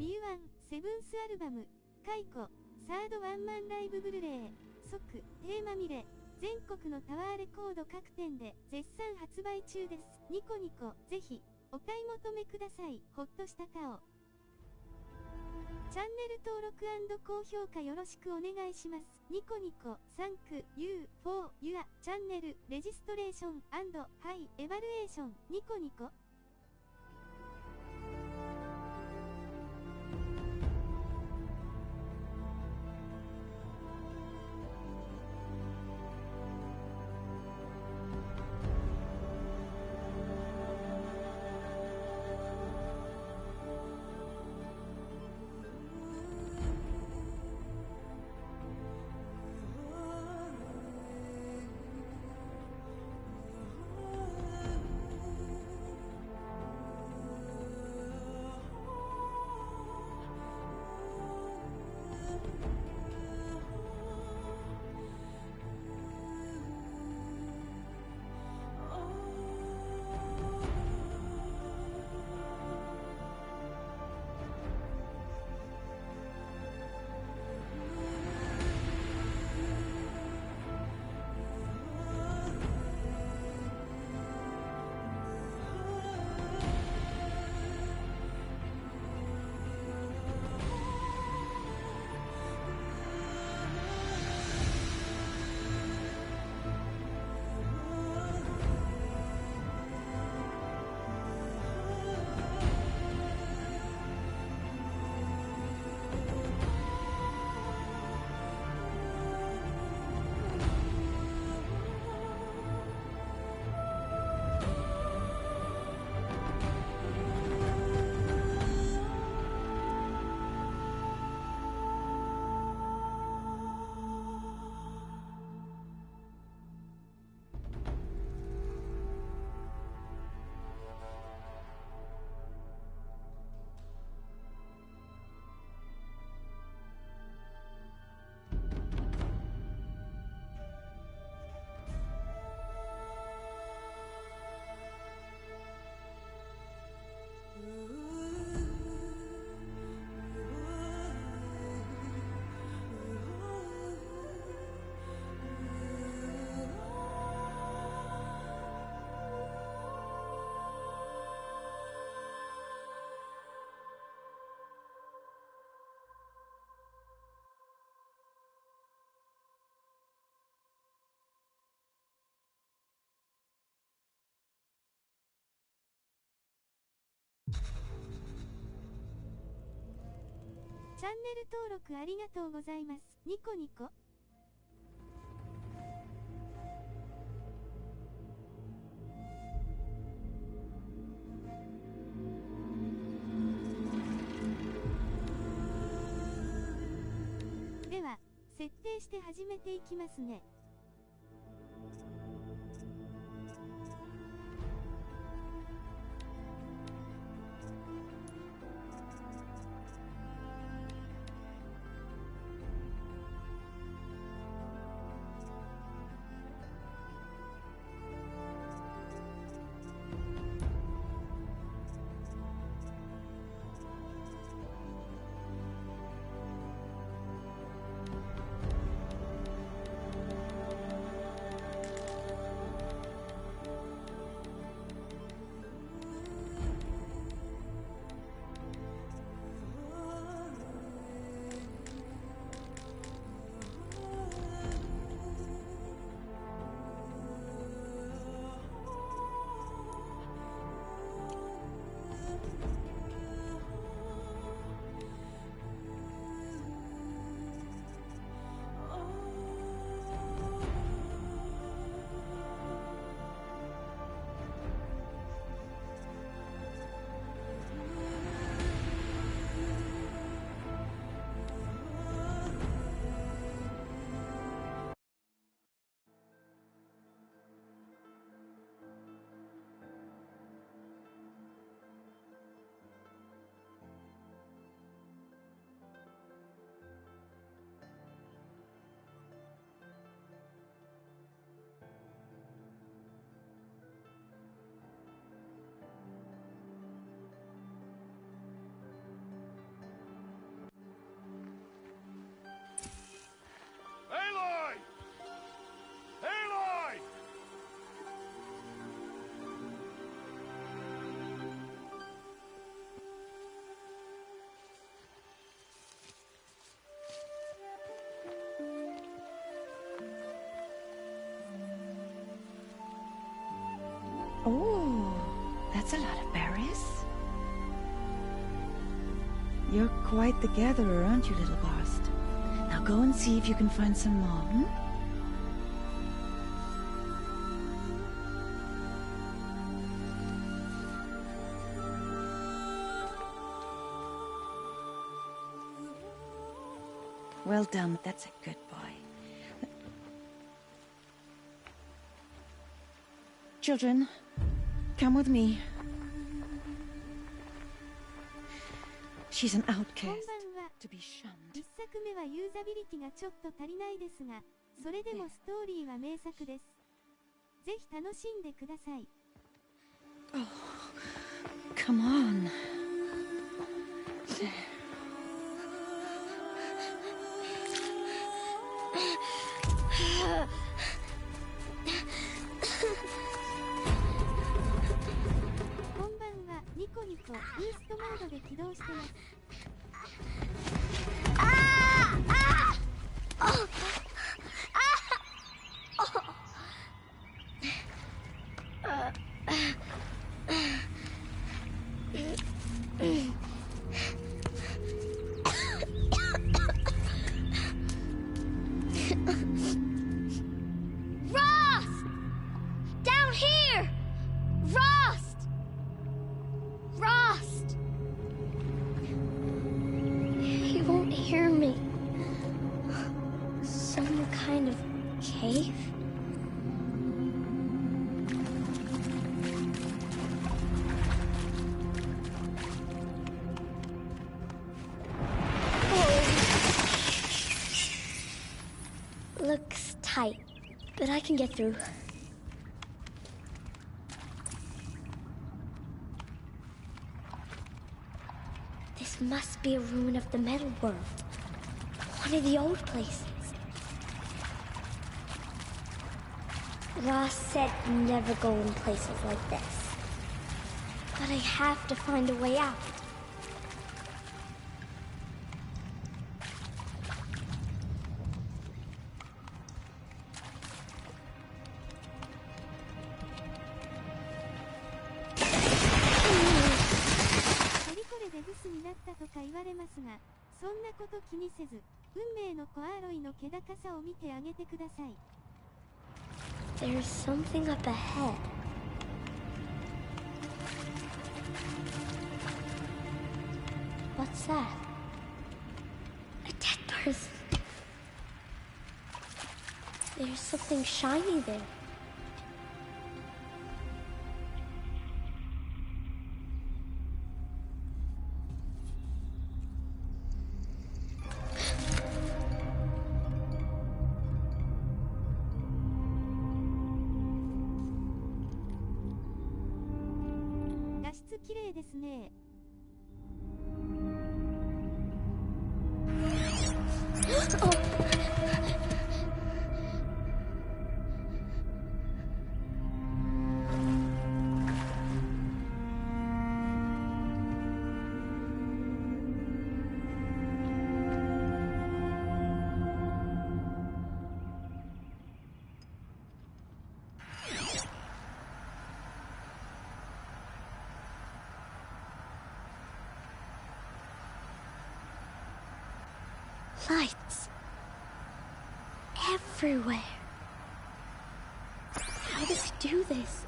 リュウアン、セブンスアルバム、解雇、サードワンマンライブブルレイ、即、テーマミレ、全国のタワーレコード各店で絶賛発売中です。ニコニコ、ぜひ、お買い求めください。ほっとした顔。チャンネル登録&高評価よろしくお願いします。ニコニコ、サンク、ユー、フォー、ユア、チャンネル、レジストレーション&ハイ、エバルエーション、ニコニコ。チャンネル登録ありがとうございます。ニコニコ。では、設定して始めていきますね。That's a lot of berries. You're quite the gatherer, aren't you, little Bast? Now go and see if you can find some more, hmm? Well done, that's a good boy. Children, come with me. She's an outcast, to be shunned. 1作目はユーザビリティがちょっと足りないですが、それでもストーリーは名作です。ぜひ楽しんでください。Oh, come on. There. こんばんは。ニコニコブーストモードで起動してます。Hear me. Some kind of cave? Oh. Looks tight, but I can get through. This must be a ruin of the metal world. One of the old places. Ross said never go in places like this. But I have to find a way out. Deusになったとか言われますが、そんなこと気にせず、運命のコアロイの気高さを見てあげてください。There's something up ahead. What's that? A dead person. There's something shiny there.画質綺麗ですね。Lights everywhere. How does he do this?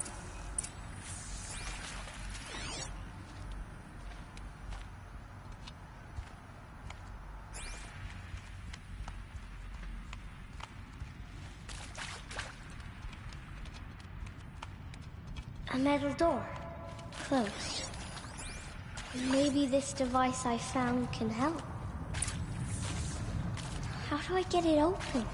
A metal door, closed. Maybe this device I found can help. How do I get it open?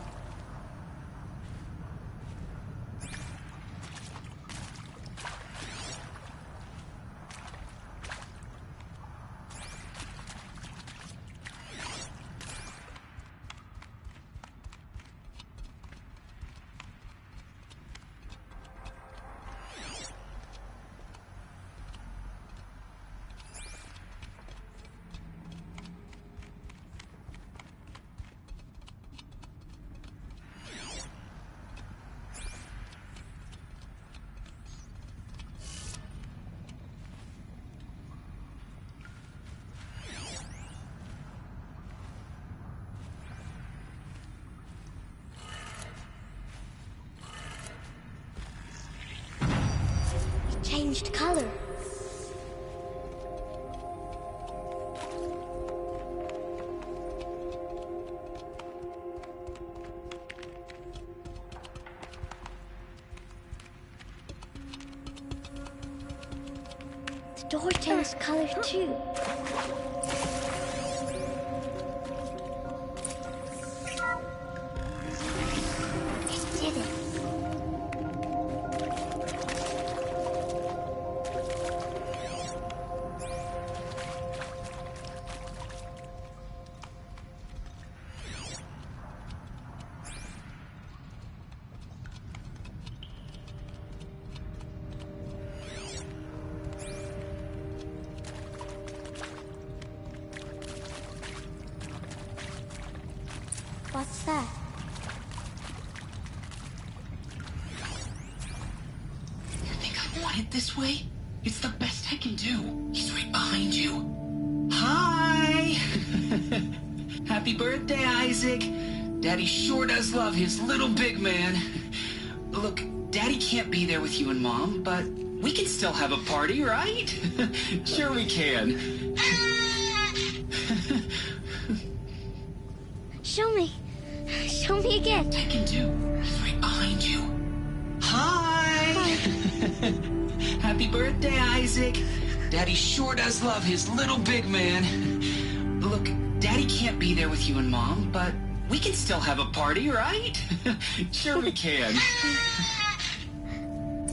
changed color. The door changed color too. It did it. What's that? You think I want it this way? It's the best I can do. He's right behind you. Hi! Happy birthday, Isaac. Daddy sure does love his little big man. Look, Daddy can't be there with you and Mom, but we can still have a party, right? Sure we can. Show me. Show me again. I can do. He's right behind you. Hi! Happy birthday, Isaac. Daddy sure does love his little big man. Look, Daddy can't be there with you and Mom, but we can still have a party, right? Sure we can.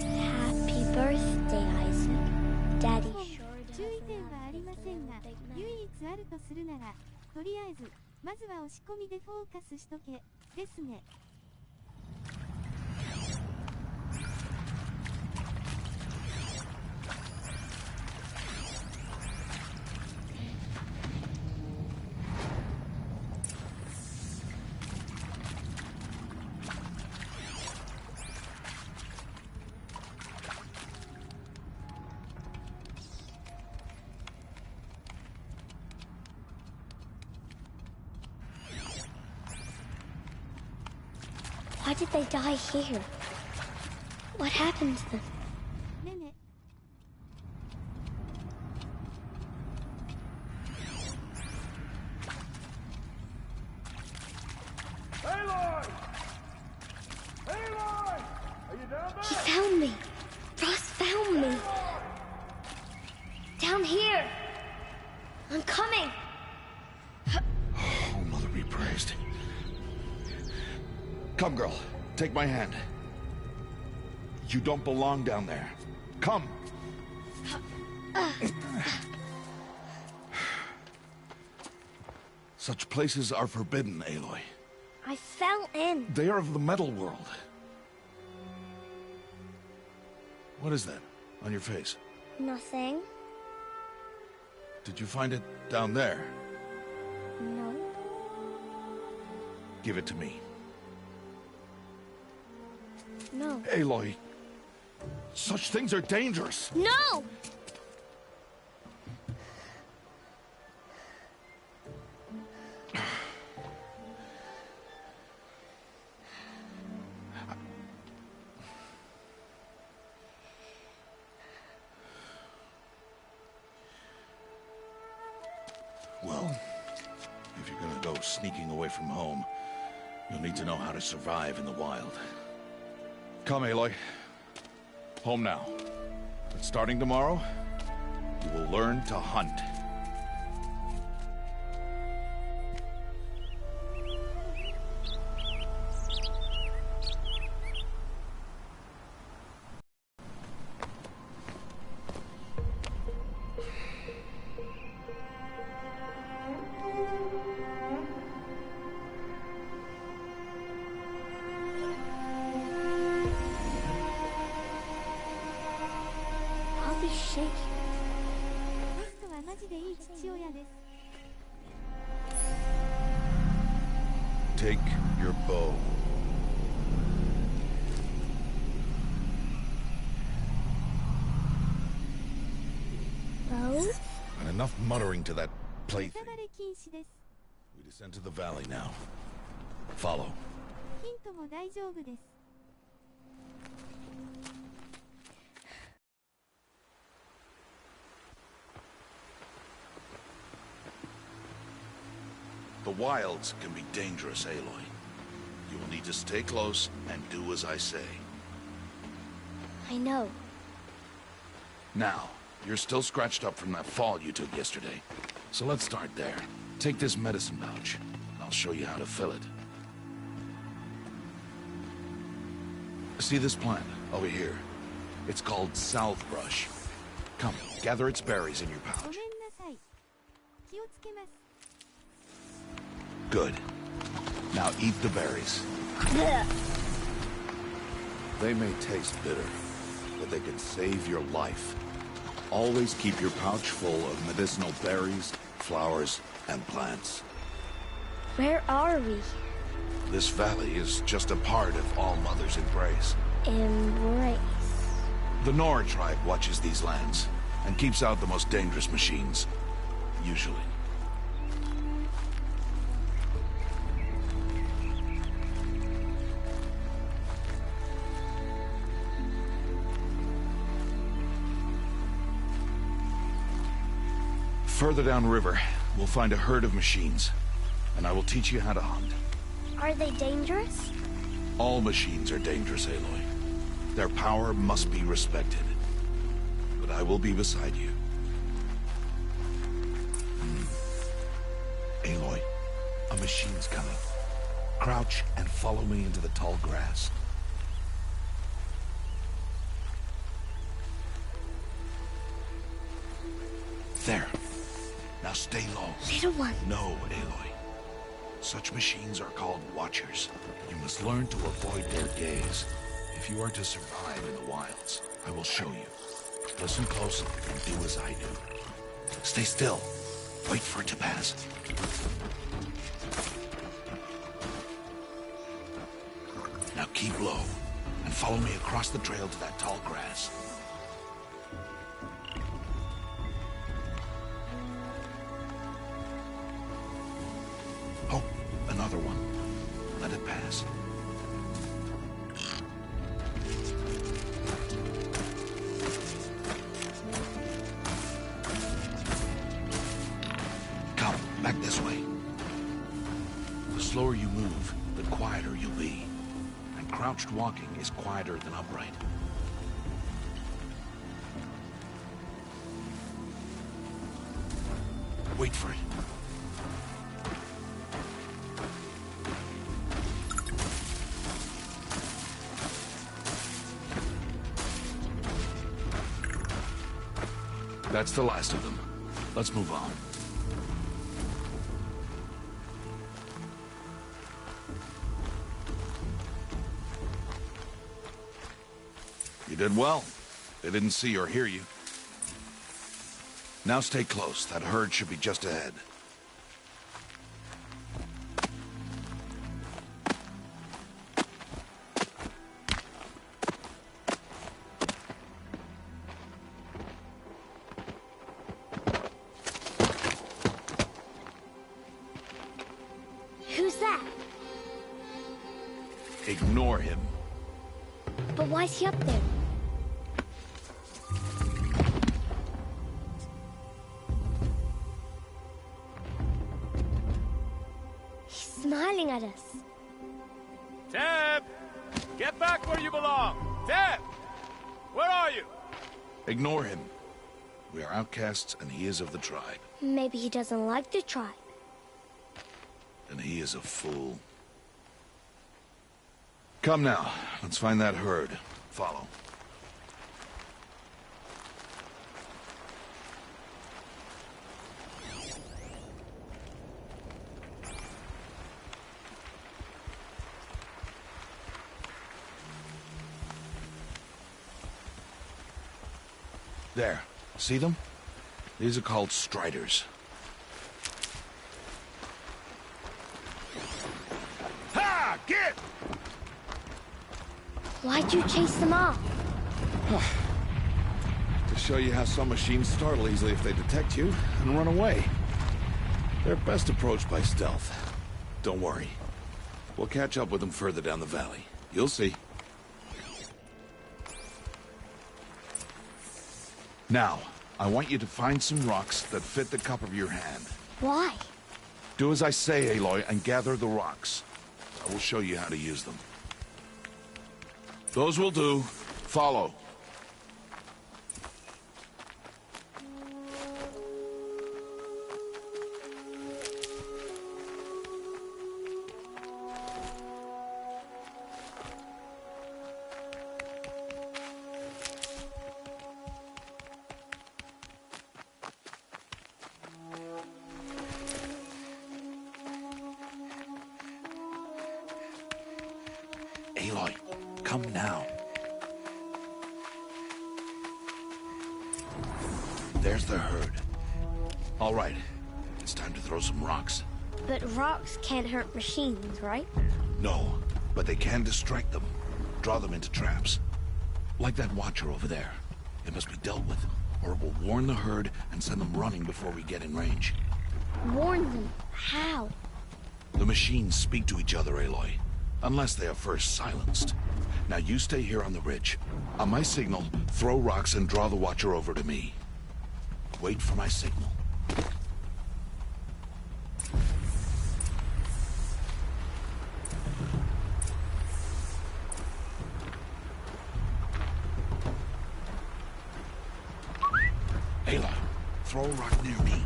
Happy birthday, Isaac. Daddy 注意点はありませんが、唯一あるとするなら、とりあえず、まずは押し込みでフォーカスしとけ、ですね。Why did they die here? What happened to them? ねね。He found me. Ross found me. Down here. I'm coming. Oh, Mother be praised. Come, girl. Take my hand. You don't belong down there. Come. Such places are forbidden, Aloy. I fell in. They are of the metal world. What is that on your face? Nothing. Did you find it down there? No. Give it to me. No. Aloy, such things are dangerous. No! Well, if you're gonna go sneaking away from home, you'll need to know how to survive in the wild. Come, Aloy. Home now. But starting tomorrow, you will learn to hunt. I'll be shaking. ホストはマジでいい父親です。 Take your bow. Bow? And enough muttering to that ネ plaything. タバレ禁止です。 We descend to the valley now. Follow. ヒントも大丈夫です。The wilds can be dangerous, Aloy. You will need to stay close and do as I say. I know. Now, you're still scratched up from that fall you took yesterday. So let's start there. Take this medicine pouch, and I'll show you how to fill it. See this plant over here? It's called salvebrush. Come, gather its berries in your ご pouch. めんなさい。気をつけます。 Good. Now eat the berries. They may taste bitter, but they can save your life. Always keep your pouch full of medicinal berries, flowers, and plants. Where are we? This valley is just a part of All Mother's embrace. Embrace. The Nora tribe watches these lands and keeps out the most dangerous machines. Usually. Further downriver, we'll find a herd of machines, and I will teach you how to hunt. Are they dangerous? All machines are dangerous, Aloy. Their power must be respected. But I will be beside you. Aloy, a machine's coming. Crouch and follow me into the tall grass. There. Now stay low. Little one. No, Aloy. Such machines are called Watchers. You must learn to avoid their gaze. If you are to survive in the wilds, I will show you. Listen close and do as I do. Stay still. Wait for it to pass. Now keep low and follow me across the trail to that tall grass. Oh, another one. Let it pass. Come, back this way. The slower you move, the quieter you'll be. And crouched walking is quieter than upright. Wait for it. That's the last of them. Let's move on. You did well. They didn't see or hear you. Now stay close. That herd should be just ahead. Who's that? Ignore him. But why's he up there? He's smiling at us. Teb! Get back where you belong! Teb! Where are you? Ignore him. We are outcasts, and he is of the tribe. Maybe he doesn't like the tribe. And he is a fool. Come now. Let's find that herd. Follow. There. See them? These are called striders. Ha! Get! Why'd you chase them off? To show you how some machines startle easily if they detect you and run away. They're best approached by stealth. Don't worry. We'll catch up with them further down the valley. You'll see. Now, I want you to find some rocks that fit the cup of your hand. Why? Do as I say, Aloy, and gather the rocks. I will show you how to use them. Those will do. Follow. Aloy, come now. There's the herd. All right, it's time to throw some rocks. But rocks can't hurt machines, right? No, but they can distract them. Draw them into traps. Like that watcher over there. It must be dealt with, or it will warn the herd and send them running before we get in range. Warn them? How? The machines speak to each other, Aloy. Unless they are first silenced. Now you stay here on the ridge. On my signal, throw rocks and draw the watcher over to me. Wait for my signal. Aloy, throw a rock near me.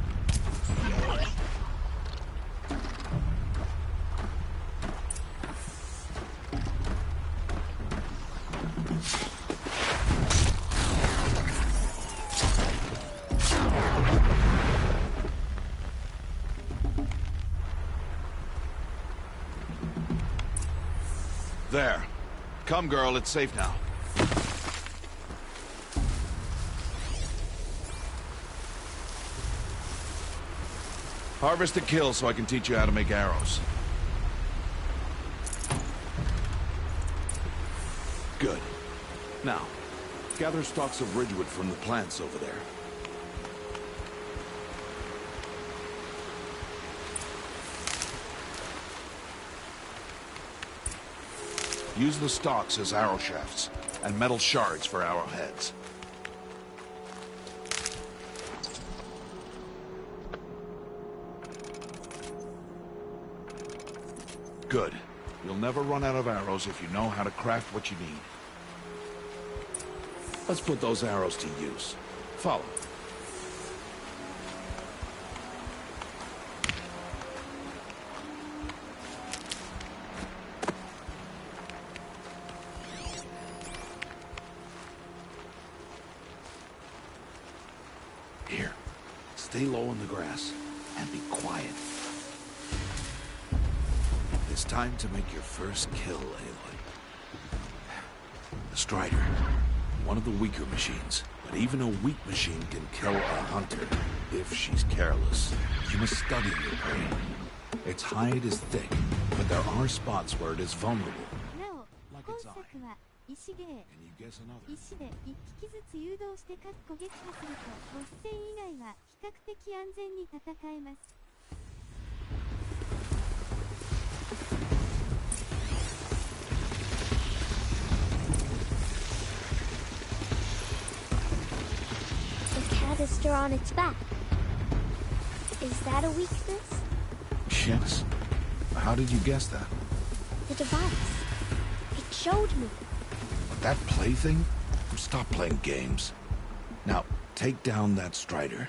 There. Come, girl, it's safe now. Harvest a kill so I can teach you how to make arrows. Good. Now, gather stalks of ridgewood from the plants over there. Use the stalks as arrow shafts, and metal shards for arrowheads. Good. You'll never run out of arrows if you know how to craft what you need. Let's put those arrows to use. Follow. Here, stay low on the grass and be quiet. It's time to make your first kill, Aloy. The Strider, one of the weaker machines, but even a weak machine can kill a hunter if she's careless. You must study your prey. Its hide is thick, but there are spots where it is vulnerable. Like its eye. Can you guess another? 石で1匹ずつ誘導して撃破すると、ボス戦以外は比較的安全に戦えます。The canister on its back. Is that a weakness? Yes. How did you guess that? The device. It showed me. That plaything? Stop playing games. Now, take down that Strider.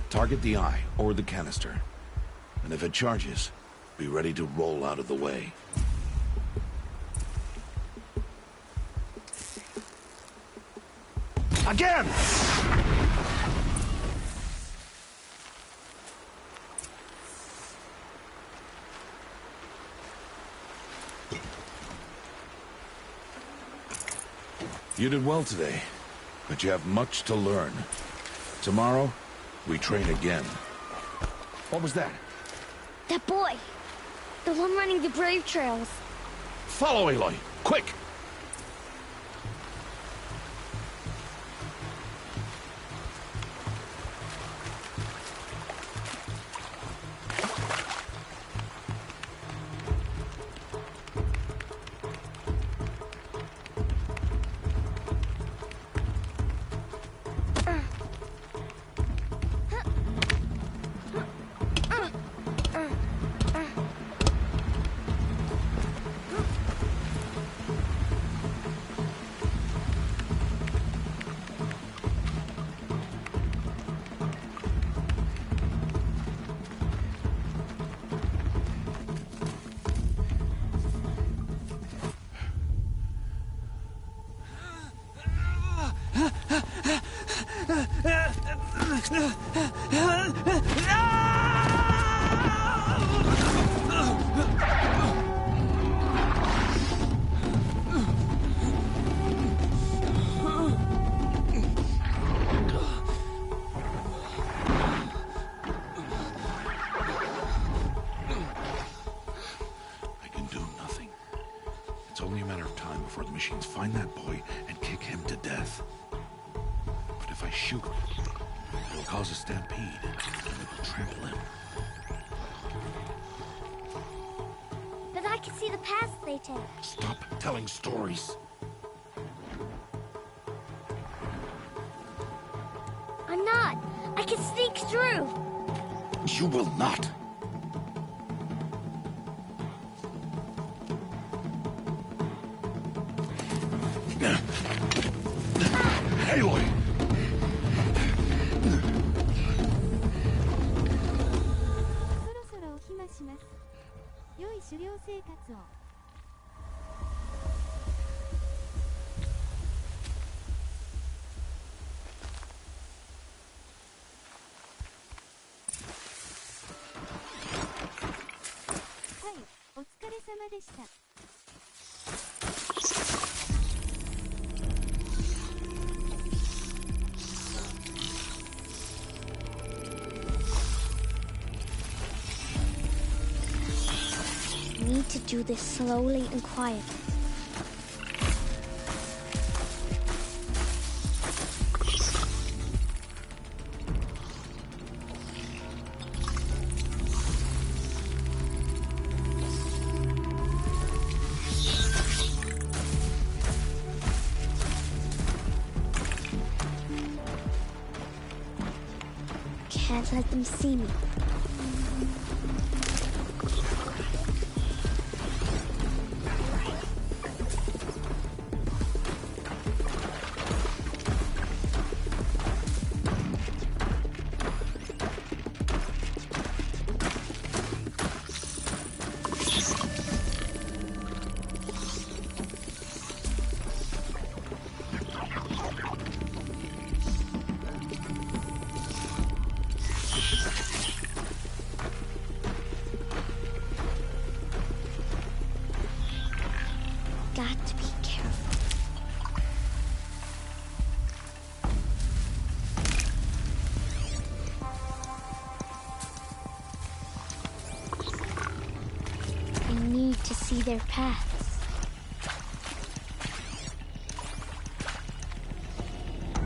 Target the eye or the canister. And if it charges, be ready to roll out of the way. Again! You did well today, but you have much to learn. Tomorrow, we train again. What was that? That boy. The one running the brave trails. Follow, Aloy! Quick! It's only a matter of time before the machines find that boy and kick him to death. But if I shoot, it'll cause a stampede, and it'll trample him. But I can see the paths they take. Stop telling stories. I'm not. I can sneak through. You will not. Aloy! そろそろお暇します。良い狩猟生活を。はい、お疲れ様でした。Need to do this slowly and quietly. Can't let them see me. Got to be careful. I need to see their paths.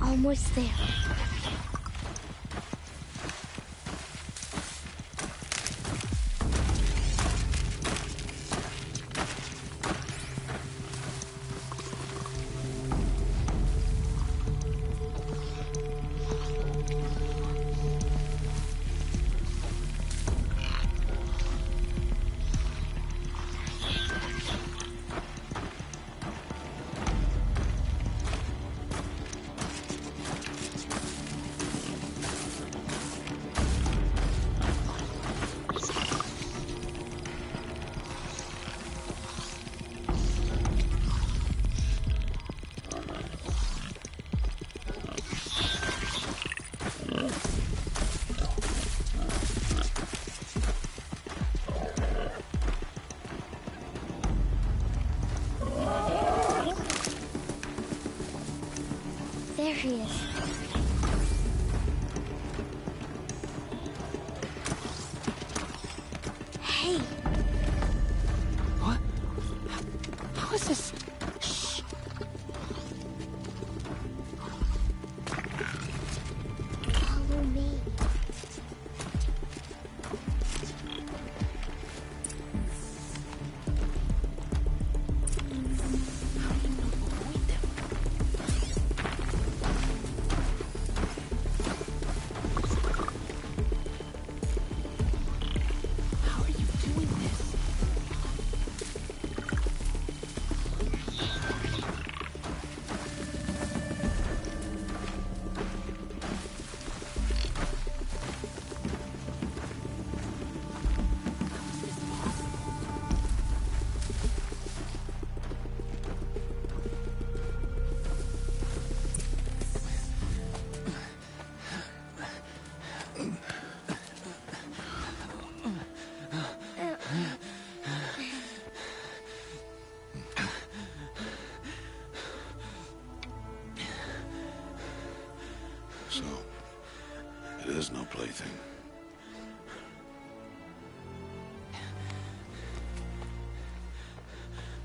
Almost there. There he is. Hey. What? How is this? Shh. Follow me. How are you doing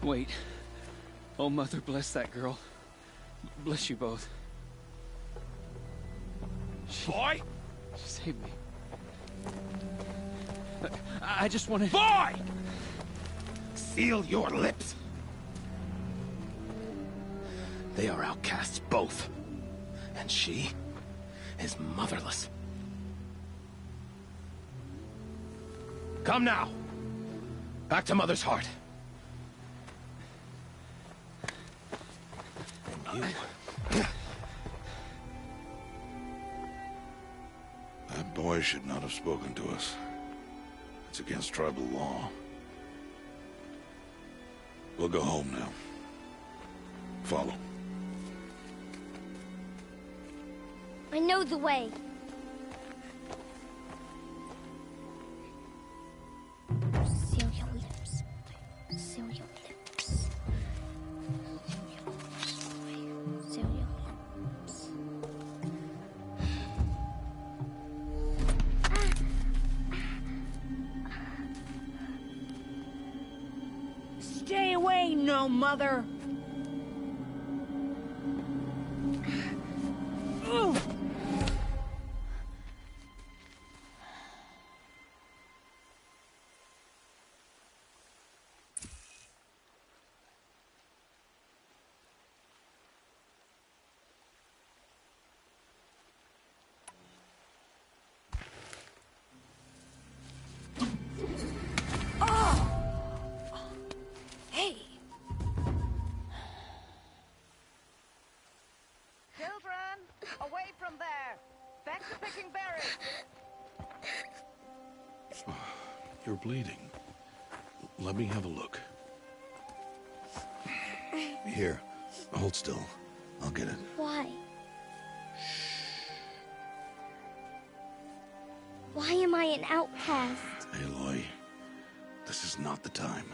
Wait. Oh, Mother, bless that girl. Bless you both. Boy! She saved me. I just want to... Boy! Seal your lips. They are outcasts, both. And she is motherless. Come now. Back to Mother's heart. And you... That boy should not have spoken to us. It's against tribal law. We'll go home now. Follow. I know the way. Seal your lips. Seal your lips. Seal your lips. Stay away, no mother! Away from there! Back to picking berries! You're bleeding. Let me have a look. Here, hold still. I'll get it. Why? Why am I an outcast? Aloy, this is not the time.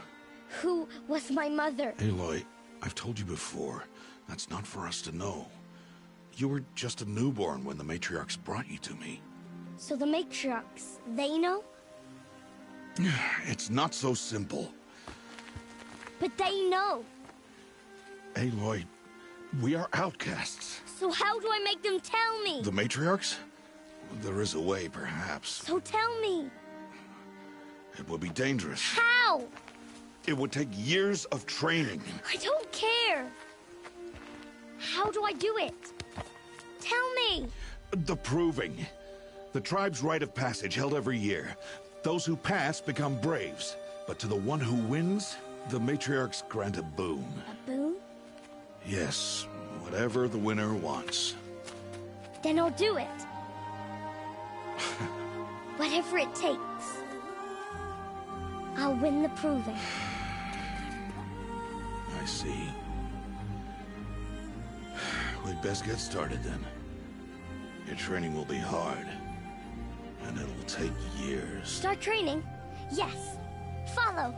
Who was my mother? Aloy, I've told you before, that's not for us to know. You were just a newborn when the matriarchs brought you to me. So the matriarchs, they know? It's not so simple. But they know. Aloy, we are outcasts. So how do I make them tell me? The matriarchs? There is a way, perhaps. So tell me. It would be dangerous. How? It would take years of training. I don't care. How do I do it? Tell me! The proving. The tribe's rite of passage held every year. Those who pass become braves. But to the one who wins, the matriarchs grant a boon. A boon? Yes, whatever the winner wants. Then I'll do it. Whatever it takes. I'll win the proving. I see. We'd best get started then. Your training will be hard, and it'll take years. Start training? Yes. Follow.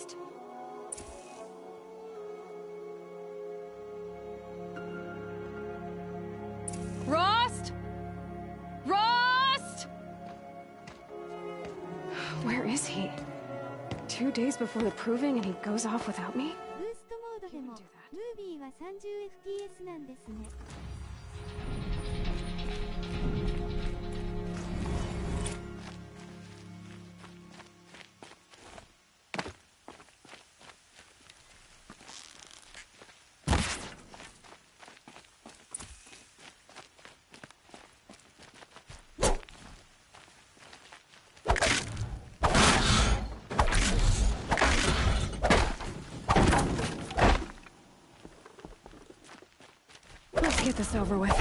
Rost? Rost? Rost? Where is he? 2 days before the proving and he goes off without me? ブーストモードでもムービーは 30fps なんですね。Let's get this over with.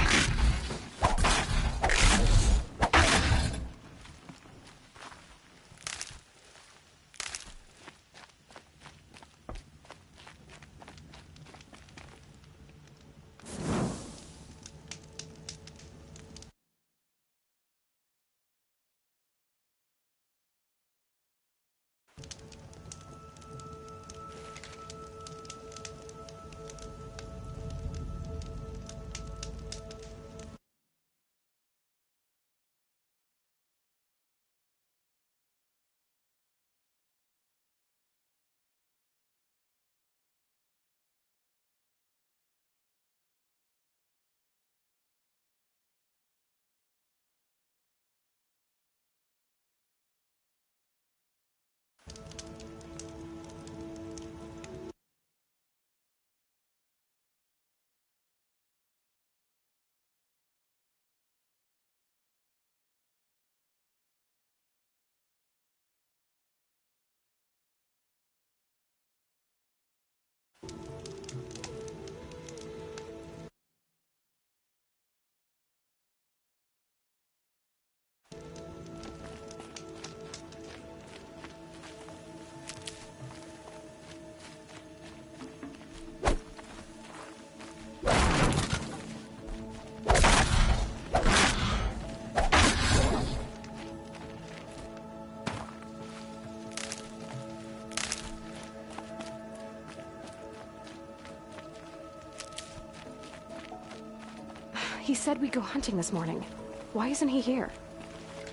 He said we'd go hunting this morning. Why isn't he here?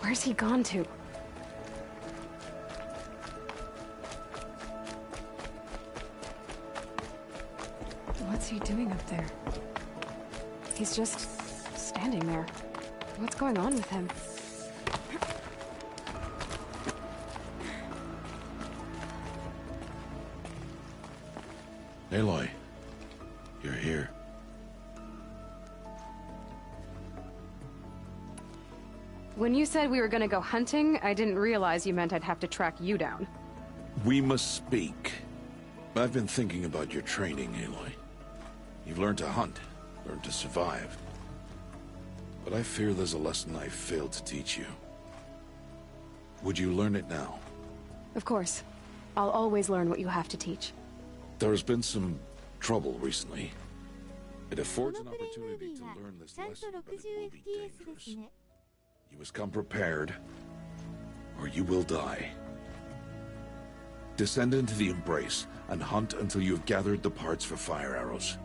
Where's he gone to? What's he doing up there? He's just standing there. What's going on with him? Aloy, you're here. When you said we were gonna go hunting, I didn't realize you meant I'd have to track you down. We must speak. I've been thinking about your training, Aloy. You've learned to hunt, learned to survive. But I fear there's a lesson I failed to teach you. Would you learn it now? Of course. I'll always learn what you have to teach. There's been some trouble recently. It affords an opportunity to learn this lesson, but it will be dangerous. You must come prepared, or you will die. Descend into the Embrace and hunt until you have gathered the parts for fire arrows.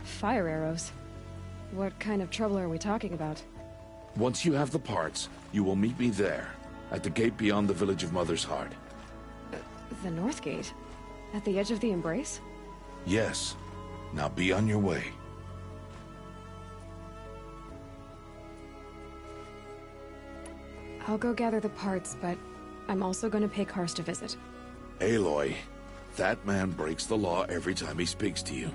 Fire arrows? What kind of trouble are we talking about? Once you have the parts, you will meet me there, at the gate beyond the village of Mother's Heart. The North Gate? At the edge of the Embrace? Yes. Now be on your way. I'll go gather the parts, but I'm also going to pay Karst a visit. Aloy, that man breaks the law every time he speaks to you.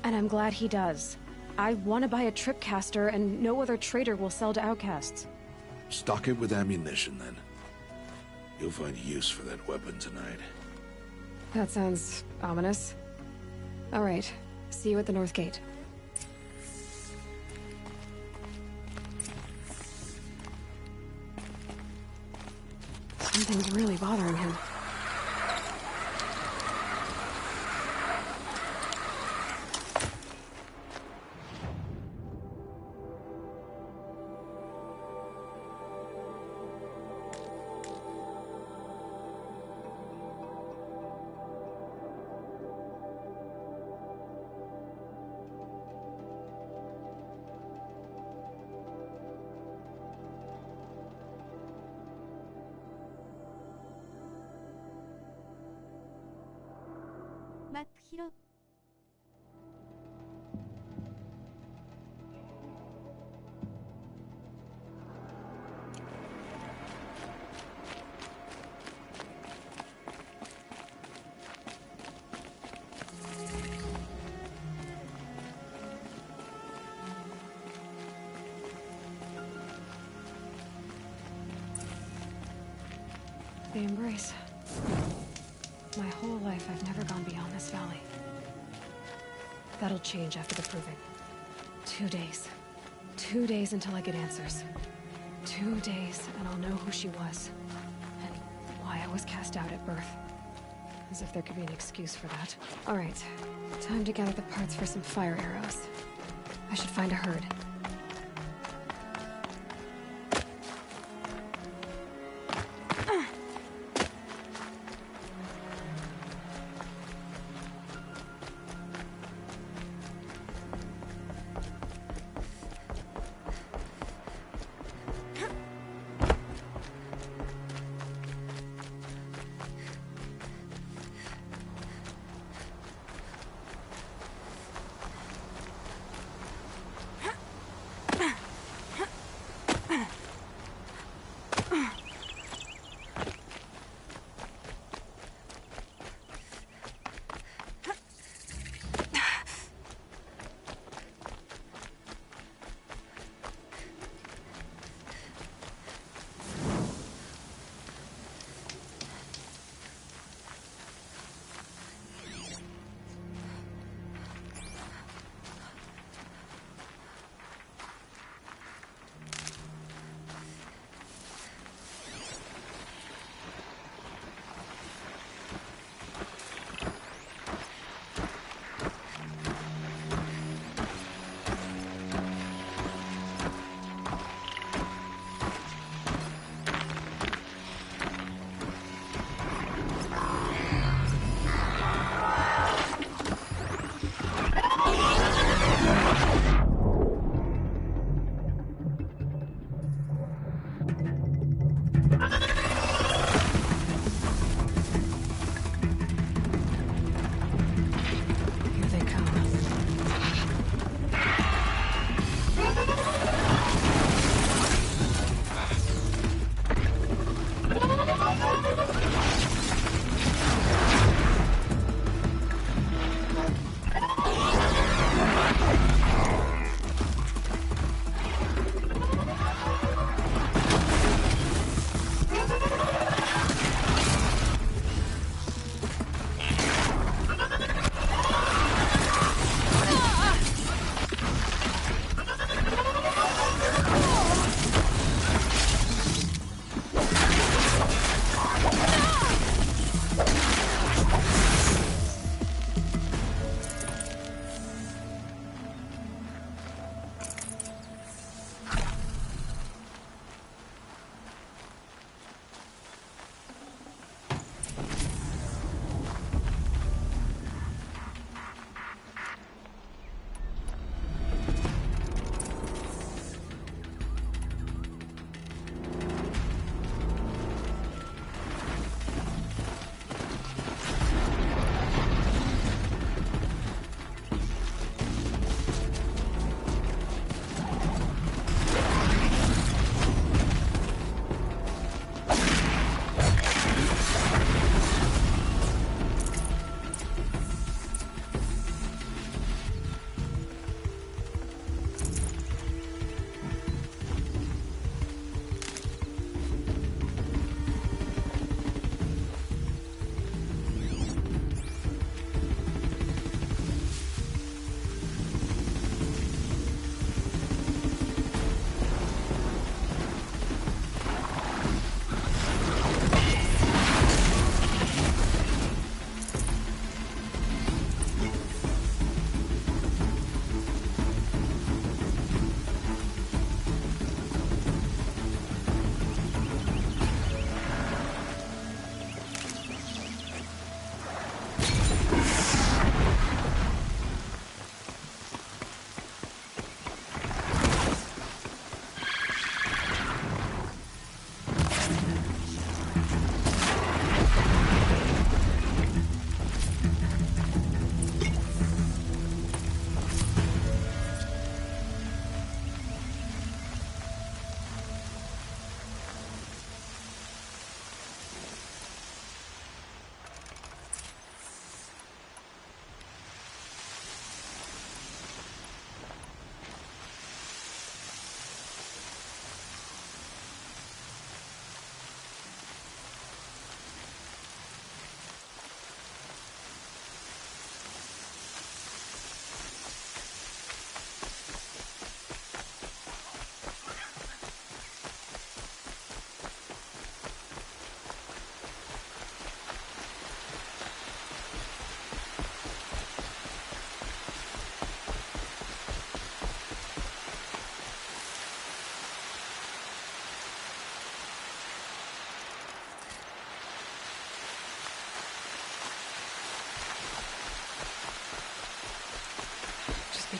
And I'm glad he does. I want to buy a tripcaster, and no other trader will sell to outcasts. Stock it with ammunition, then. You'll find use for that weapon tonight. That sounds ominous. All right. See you at the North Gate. Something's really bothering him. 広。The embrace. My whole life, I've never gone beyond this valley. That'll change after the proving. 2 days. 2 days until I get answers. 2 days, and I'll know who she was. And why I was cast out at birth. As if there could be an excuse for that. Alright, time to gather the parts for some fire arrows. I should find a herd.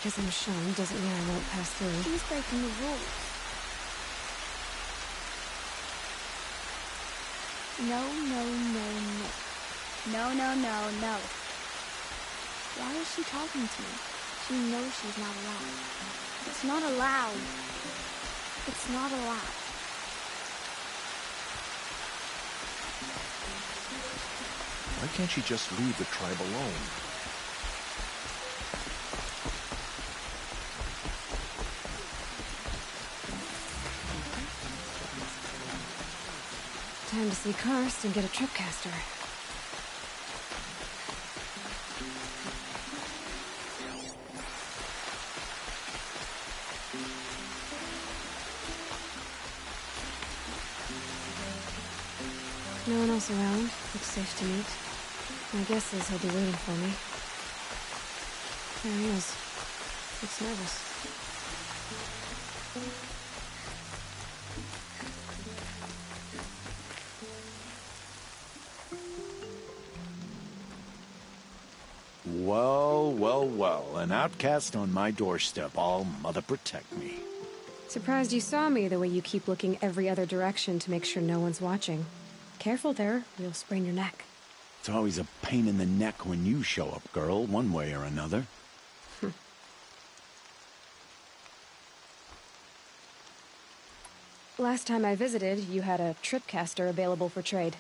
because I'm shown doesn't mean I won't pass through. She's breaking the rules. No, no, no, no. No, no, no, no. Why is she talking to me? She knows she's not allowed. It's not allowed. It's not allowed. Why can't she just leave the tribe alone? Time to see Karst and get a tripcaster. No one else around. Looks safe to meet. My guess is he'll be waiting for me. There he is. Looks nervous. Well, well, well. An outcast on my doorstep. All mother protect me. Surprised you saw me the way you keep looking every other direction to make sure no one's watching. Careful there, you'll sprain your neck. It's always a pain in the neck when you show up, girl, one way or another. Last time I visited, you had a tripcaster available for trade.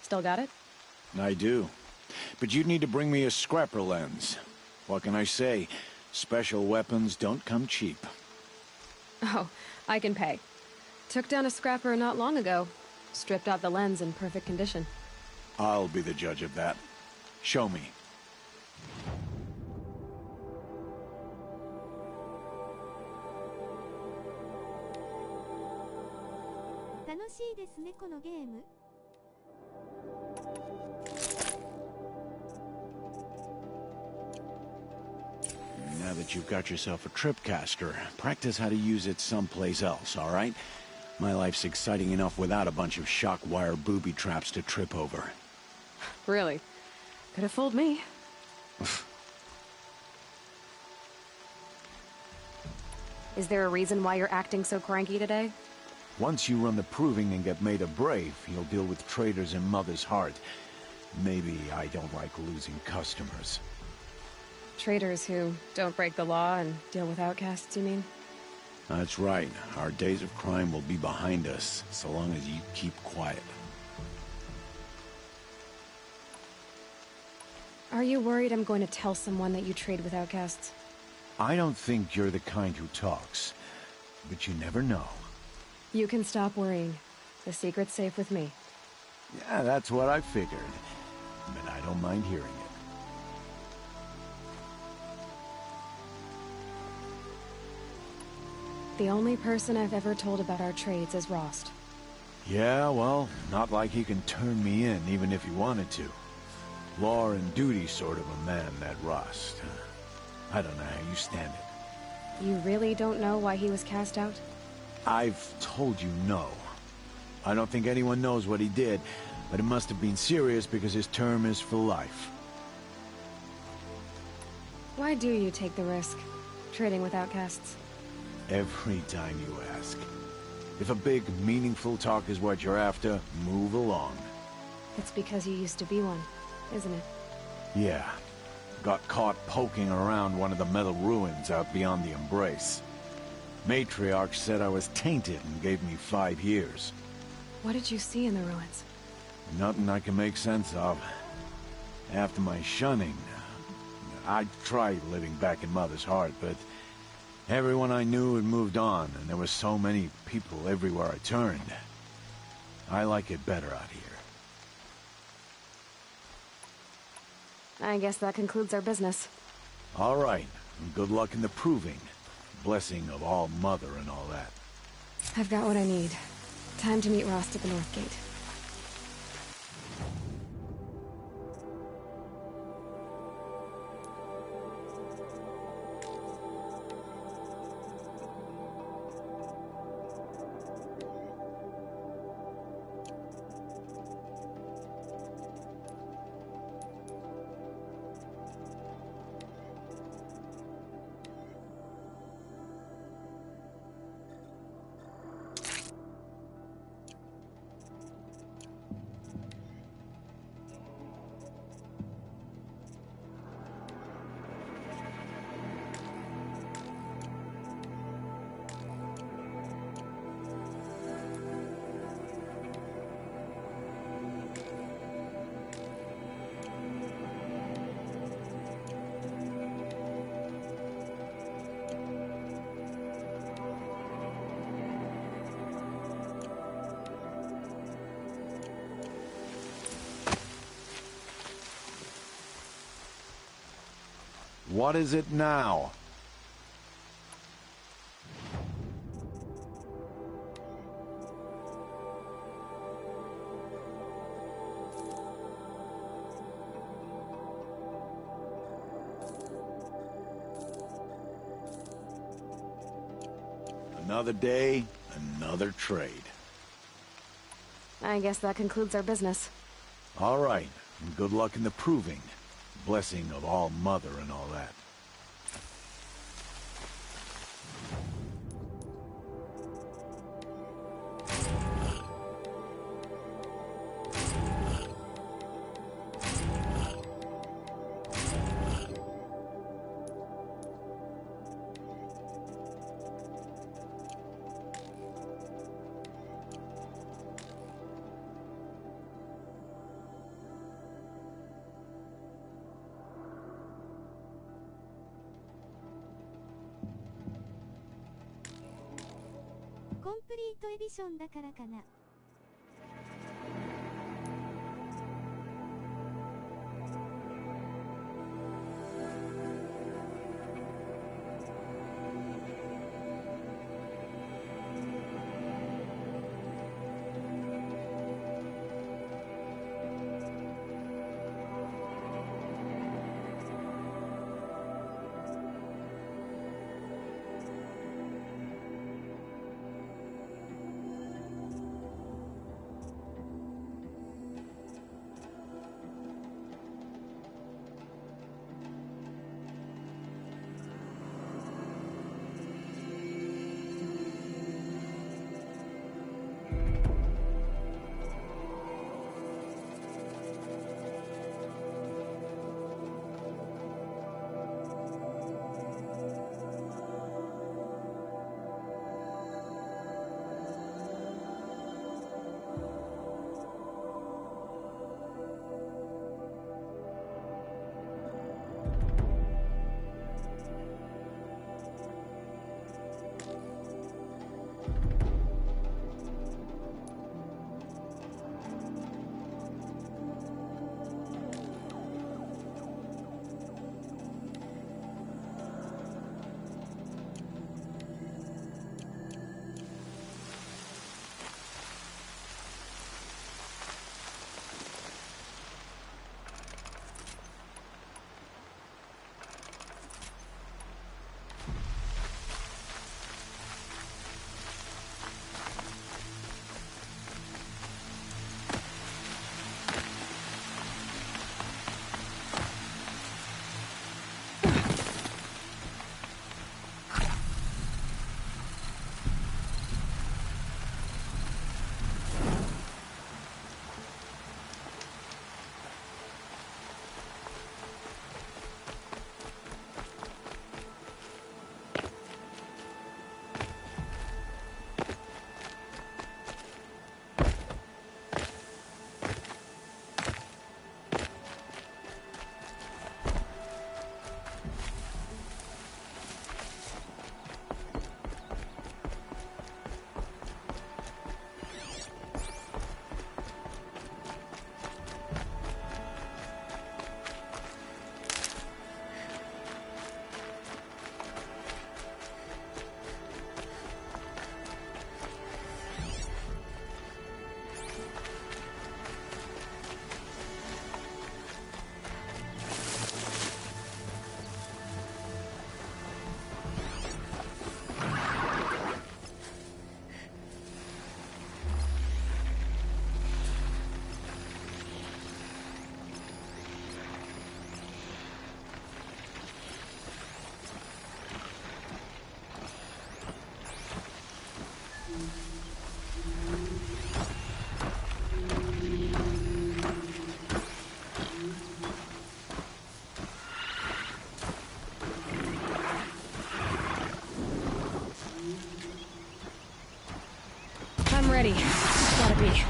Still got it? I do. But you'd need to bring me a scrapper lens. What can I say? Special weapons don't come cheap. Oh, I can pay. Took down a scrapper not long ago. Stripped out the lens in perfect condition. I'll be the judge of that. Show me. 楽しいですねこのゲーム。Now that you've got yourself a tripcaster, practice how to use it someplace else, all right? My life's exciting enough without a bunch of shock wire booby traps to trip over. Really? Could have fooled me. Is there a reason why you're acting so cranky today? Once you run the proving and get made a brave, you'll deal with traitors in Mother's Heart. Maybe I don't like losing customers. Traitors who don't break the law and deal with outcasts, you mean? That's right. Our days of crime will be behind us, so long as you keep quiet. Are you worried I'm going to tell someone that you trade with outcasts? I don't think you're the kind who talks, but you never know. You can stop worrying. The secret's safe with me. Yeah, that's what I figured. But I don't mind hearing it. The only person I've ever told about our trades is Rost. Yeah, well, not like he can turn me in, even if he wanted to. Law and duty sort of a man, that Rost. I don't know how you stand it. You really don't know why he was cast out? I've told you no. I don't think anyone knows what he did, but it must have been serious because his term is for life. Why do you take the risk, trading with outcasts? Every time you ask. If a big, meaningful talk is what you're after, move along. It's because you used to be one, isn't it? Yeah. Got caught poking around one of the metal ruins out beyond the Embrace. Matriarch said I was tainted and gave me 5 years. What did you see in the ruins? Nothing I can make sense of. After my shunning, I tried living back in Mother's Heart, but everyone I knew had moved on, and there were so many people everywhere I turned. I like it better out here. I guess that concludes our business. All right. Good luck in the proving. Blessing of All Mother and all that. I've got what I need. Time to meet Rost at the North Gate. What is it now? Another day, another trade. I guess that concludes our business. All right, and good luck in the proving. Blessing of All Mother and all that.コンプリートエディションだからかな。I'm ready. Gotta be.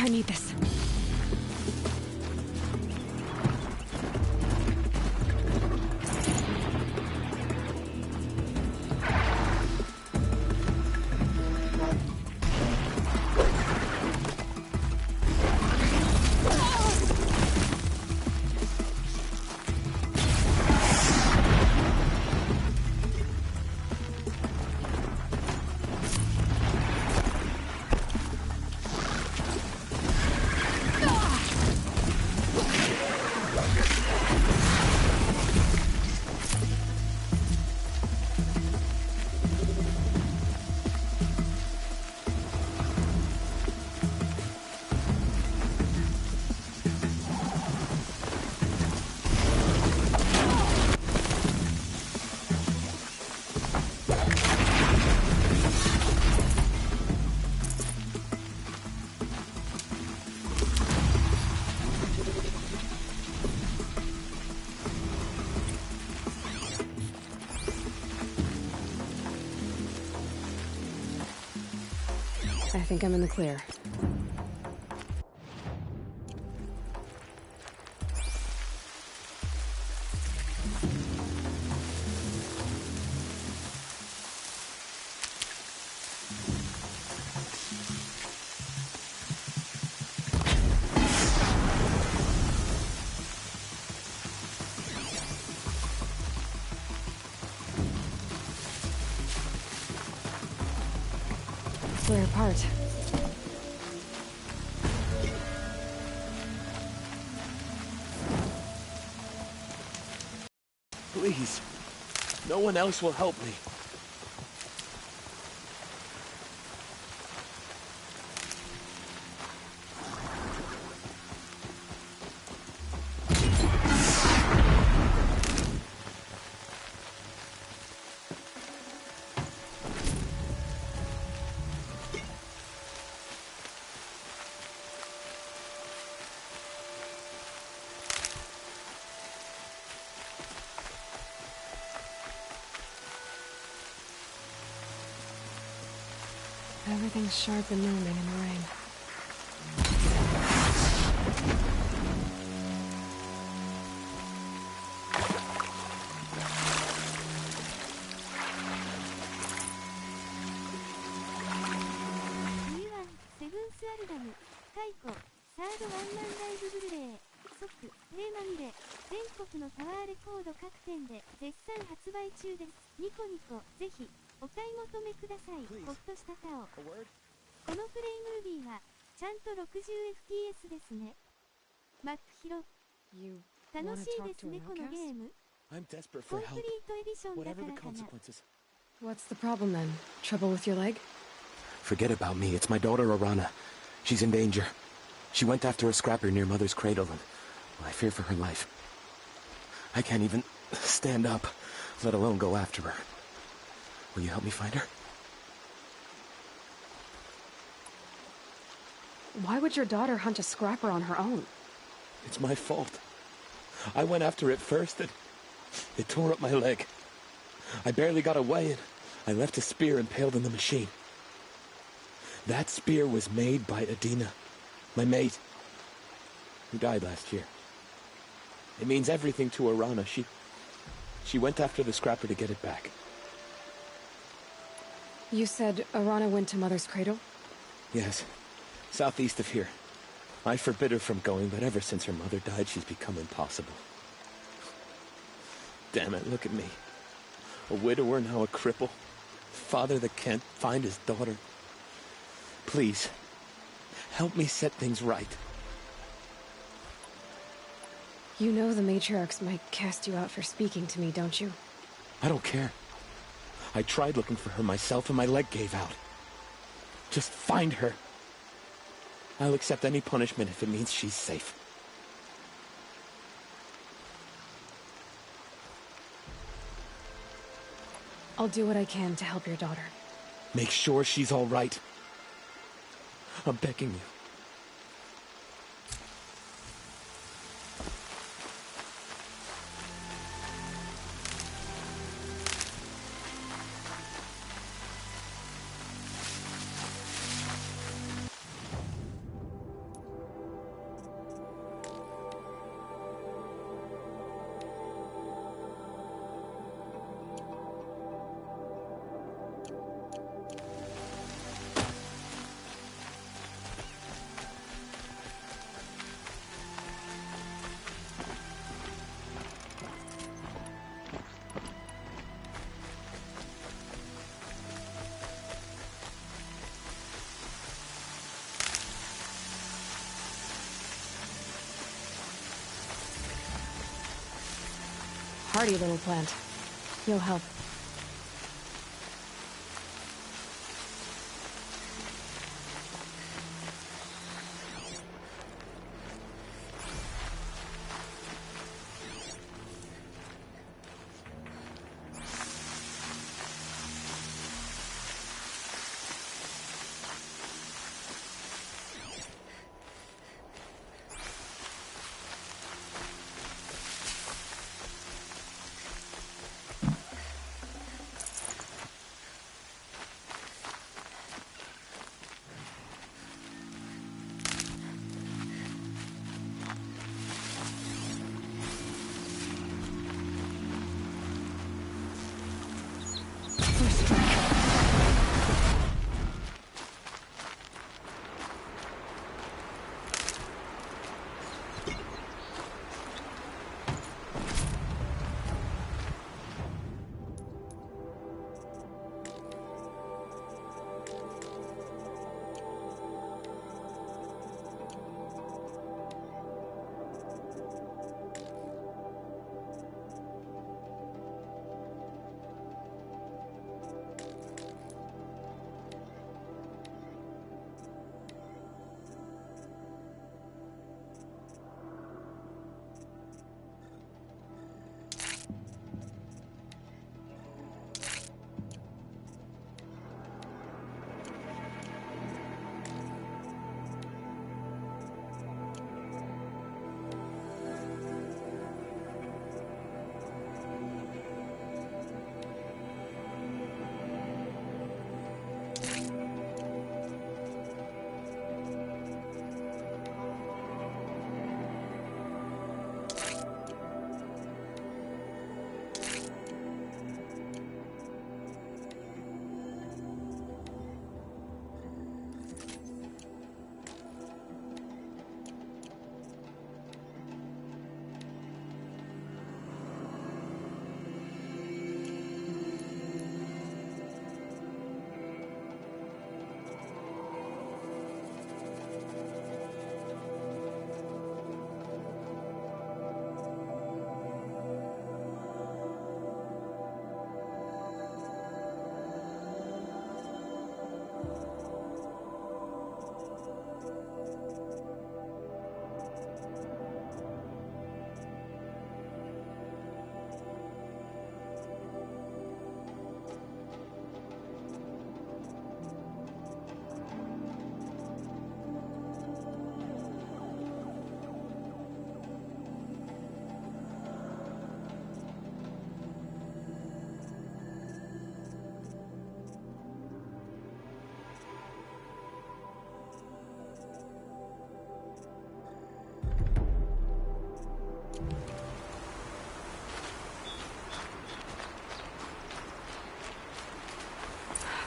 I need this. I think I'm in the clear. We're apart. Please. No one else will help me. Everything's sharp and moving in the rain. You want to talk to an outcast? I'm desperate for help. Whatever the consequences. What's the problem then? Trouble with your leg? Forget about me. It's my daughter, Arana. She's in danger. She went after a scrapper near Mother's cradle, and I fear for her life. I can't even stand up, let alone go after her. Will you help me find her? Why would your daughter hunt a scrapper on her own? It's my fault. I went after it first, and it tore up my leg. I barely got away, and I left a spear impaled in the machine. That spear was made by Adina, my mate, who died last year. It means everything to Arana. She went after the scrapper to get it back. You said Arana went to Mother's cradle? Yes, southeast of here. I forbid her from going, but ever since her mother died, she's become impossible. Damn it, look at me. A widower, now a cripple. Father that can't find his daughter. Please, help me set things right. You know the matriarchs might cast you out for speaking to me, don't you? I don't care. I tried looking for her myself and my leg gave out. Just find her. I'll accept any punishment if it means she's safe. I'll do what I can to help your daughter. Make sure she's all right. I'm begging you. party, little plant. You'll help.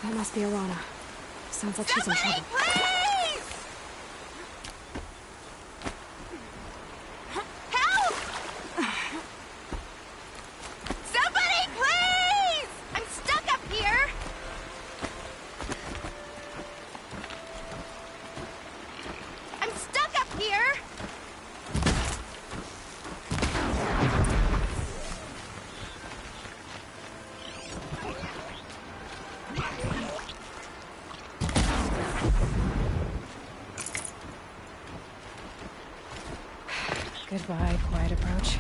That must be Alana. Sounds like she's in trouble. Please! Help! Somebody, please! I'm stuck up here! I'm stuck up here! Goodbye, quiet approach.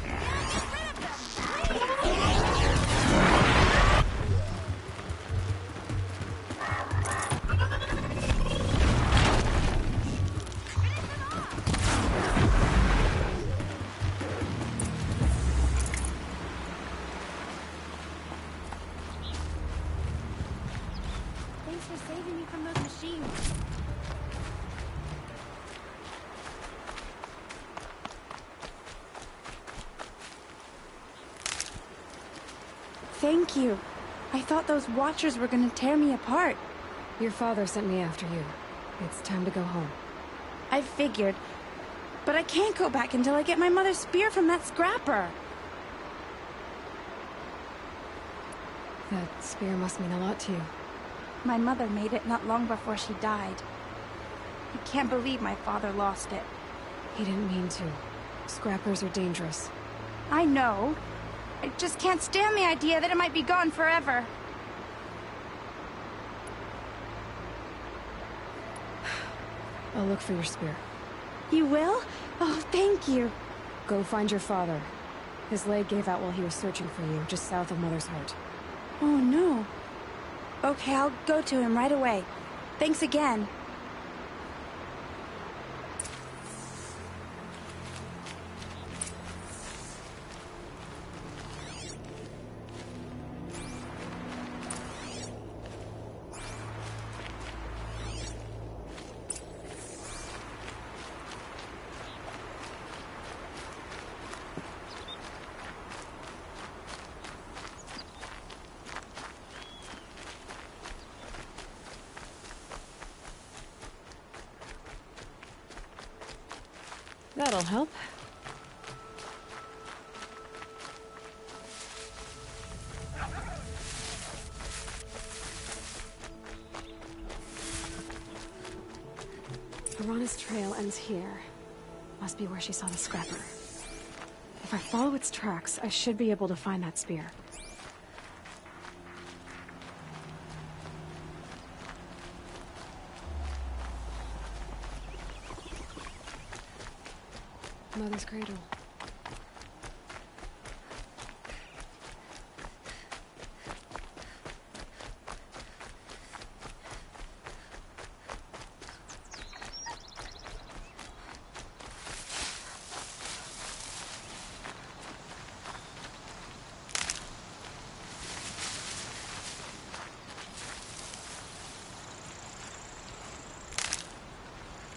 Thanks for saving me from those machines. Thank you. I thought those Watchers were gonna tear me apart. Your father sent me after you. It's time to go home. I figured. But I can't go back until I get my mother's spear from that scrapper. That spear must mean a lot to you. My mother made it not long before she died. I can't believe my father lost it. He didn't mean to. Scrappers are dangerous. I know. I just can't stand the idea that it might be gone forever. I'll look for your spear. You will? Oh, thank you. Go find your father. His leg gave out while he was searching for you, just south of Mother's Heart. Oh, no. Okay, I'll go to him right away. Thanks again. That'll help. Arana's trail ends here. Must be where she saw the scrapper. If I follow its tracks, I should be able to find that spear. Mother's cradle.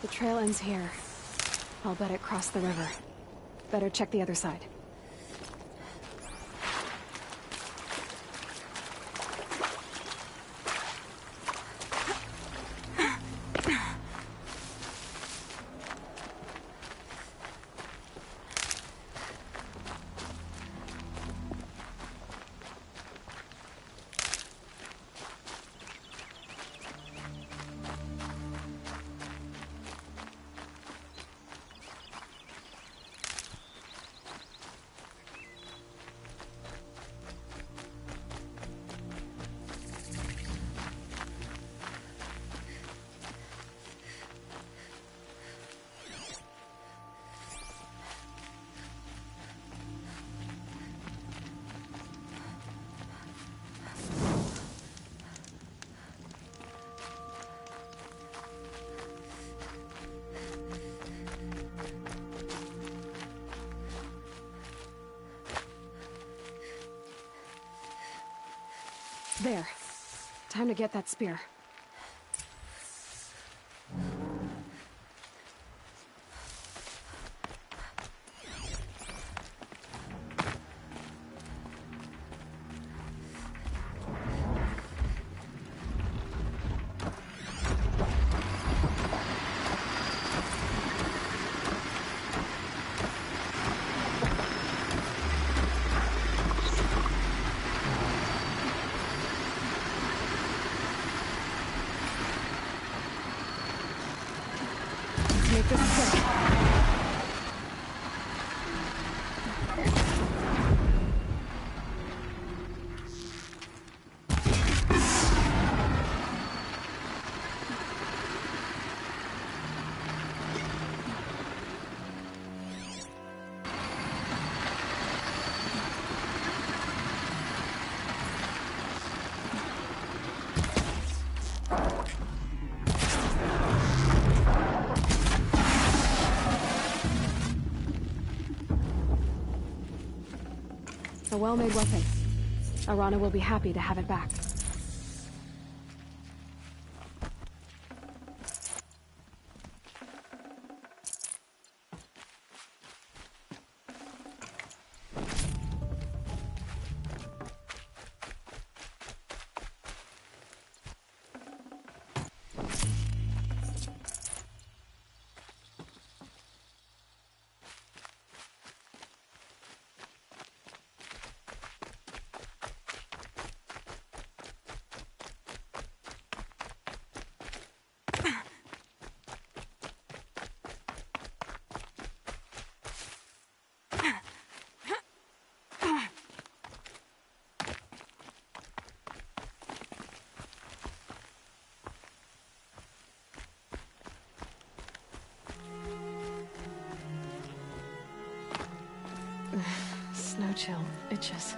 The trail ends here. I'll bet it crossed the river. Better check the other side. There. Time to get that spear. Make this quick. A well-made weapon. Arana will be happy to have it back. no chill. It just...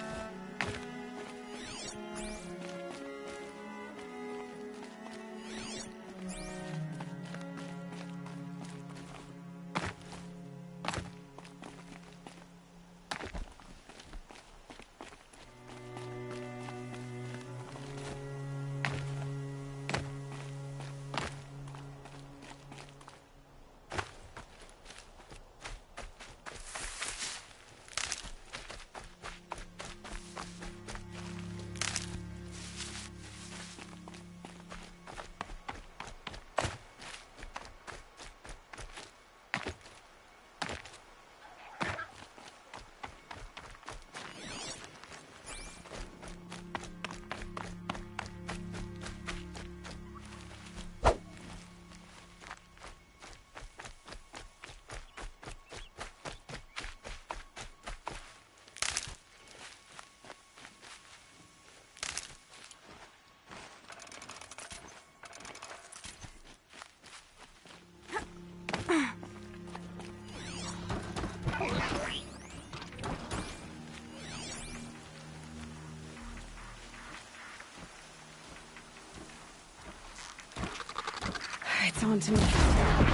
It's on to me.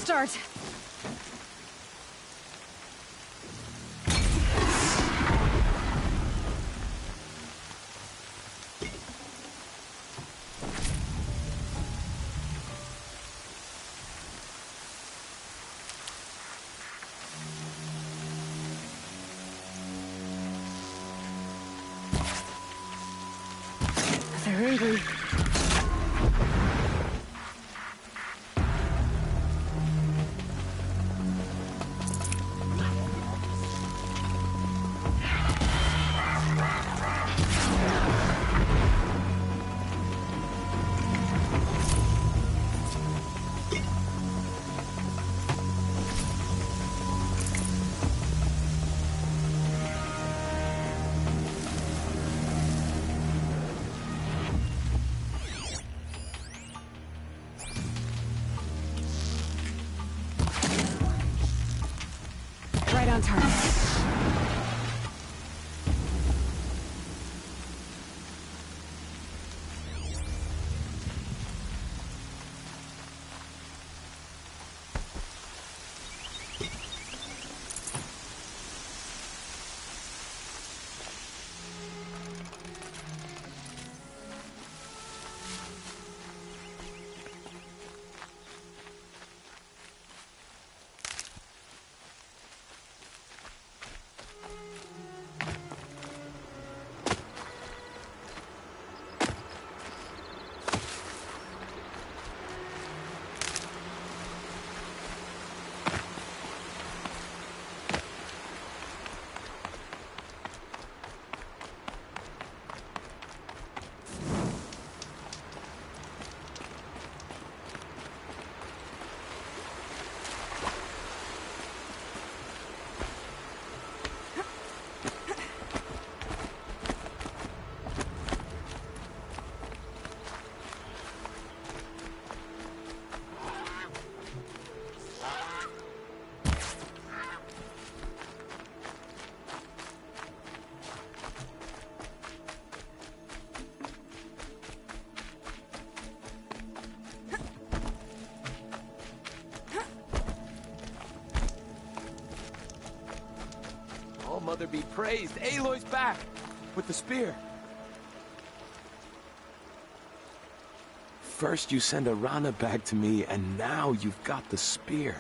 Start. angry. Right on target. Mother be praised. Aloy's back with the spear. First you send Arana back to me, and now you've got the spear.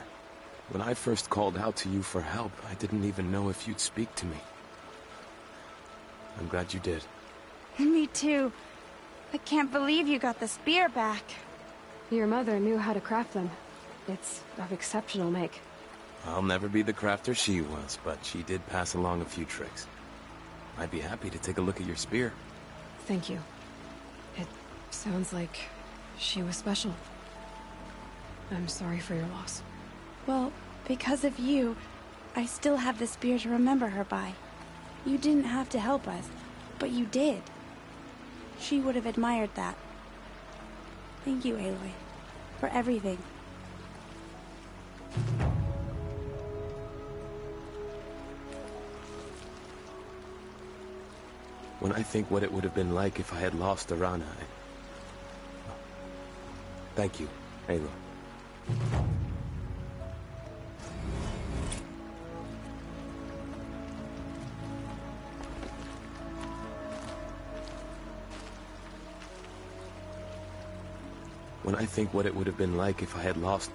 When I first called out to you for help, I didn't even know if you'd speak to me. I'm glad you did. Me too. I can't believe you got the spear back. Your mother knew how to craft them. It's of exceptional make. I'll never be the crafter she was, but she did pass along a few tricks. I'd be happy to take a look at your spear. Thank you. It sounds like she was special. I'm sorry for your loss. Well, because of you, I still have the spear to remember her by. You didn't have to help us, but you did. She would have admired that. Thank you, Aloy, for everything. When I think what it would have been like if I had lost Arana, Thank you, Aloy. When I think what it would have been like if I had lost...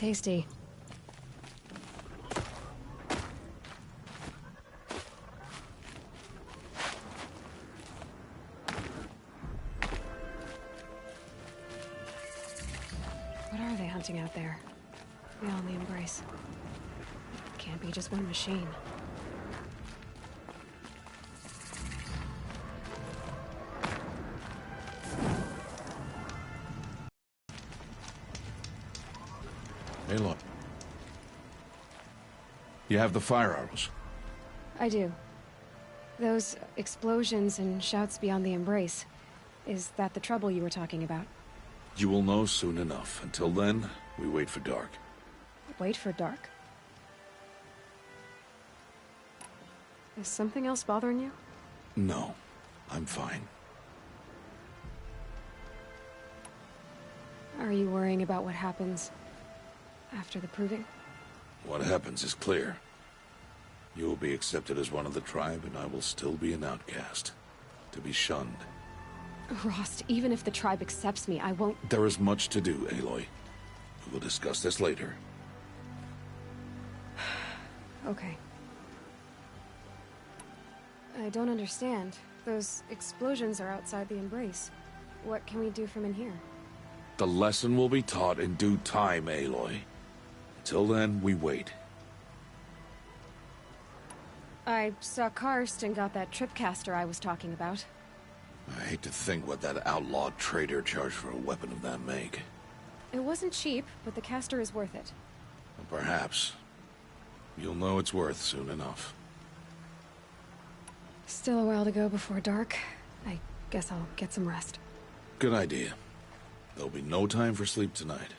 Tasty. What are they hunting out there? Beyond the embrace. Can't be just one machine. Hey, look. You have the fire arrows. I do. Those explosions and shouts beyond the embrace. Is that the trouble you were talking about? You will know soon enough. Until then, we wait for dark. Wait for dark? Is something else bothering you? No, I'm fine. Are you worrying about what happens after the proving? What happens is clear. You will be accepted as one of the tribe, and I will still be an outcast. To be shunned. Rost, even if the tribe accepts me, I won't— There is much to do, Aloy. We will discuss this later. Okay. I don't understand. Those explosions are outside the embrace. What can we do from in here? The lesson will be taught in due time, Aloy. Until then, we wait. I saw Karst and got that tripcaster I was talking about. I hate to think what that outlawed trader charged for a weapon of that make. It wasn't cheap, but the caster is worth it. Perhaps. You'll know it's worth soon enough. Still a while to go before dark. I guess I'll get some rest. Good idea. There'll be no time for sleep tonight.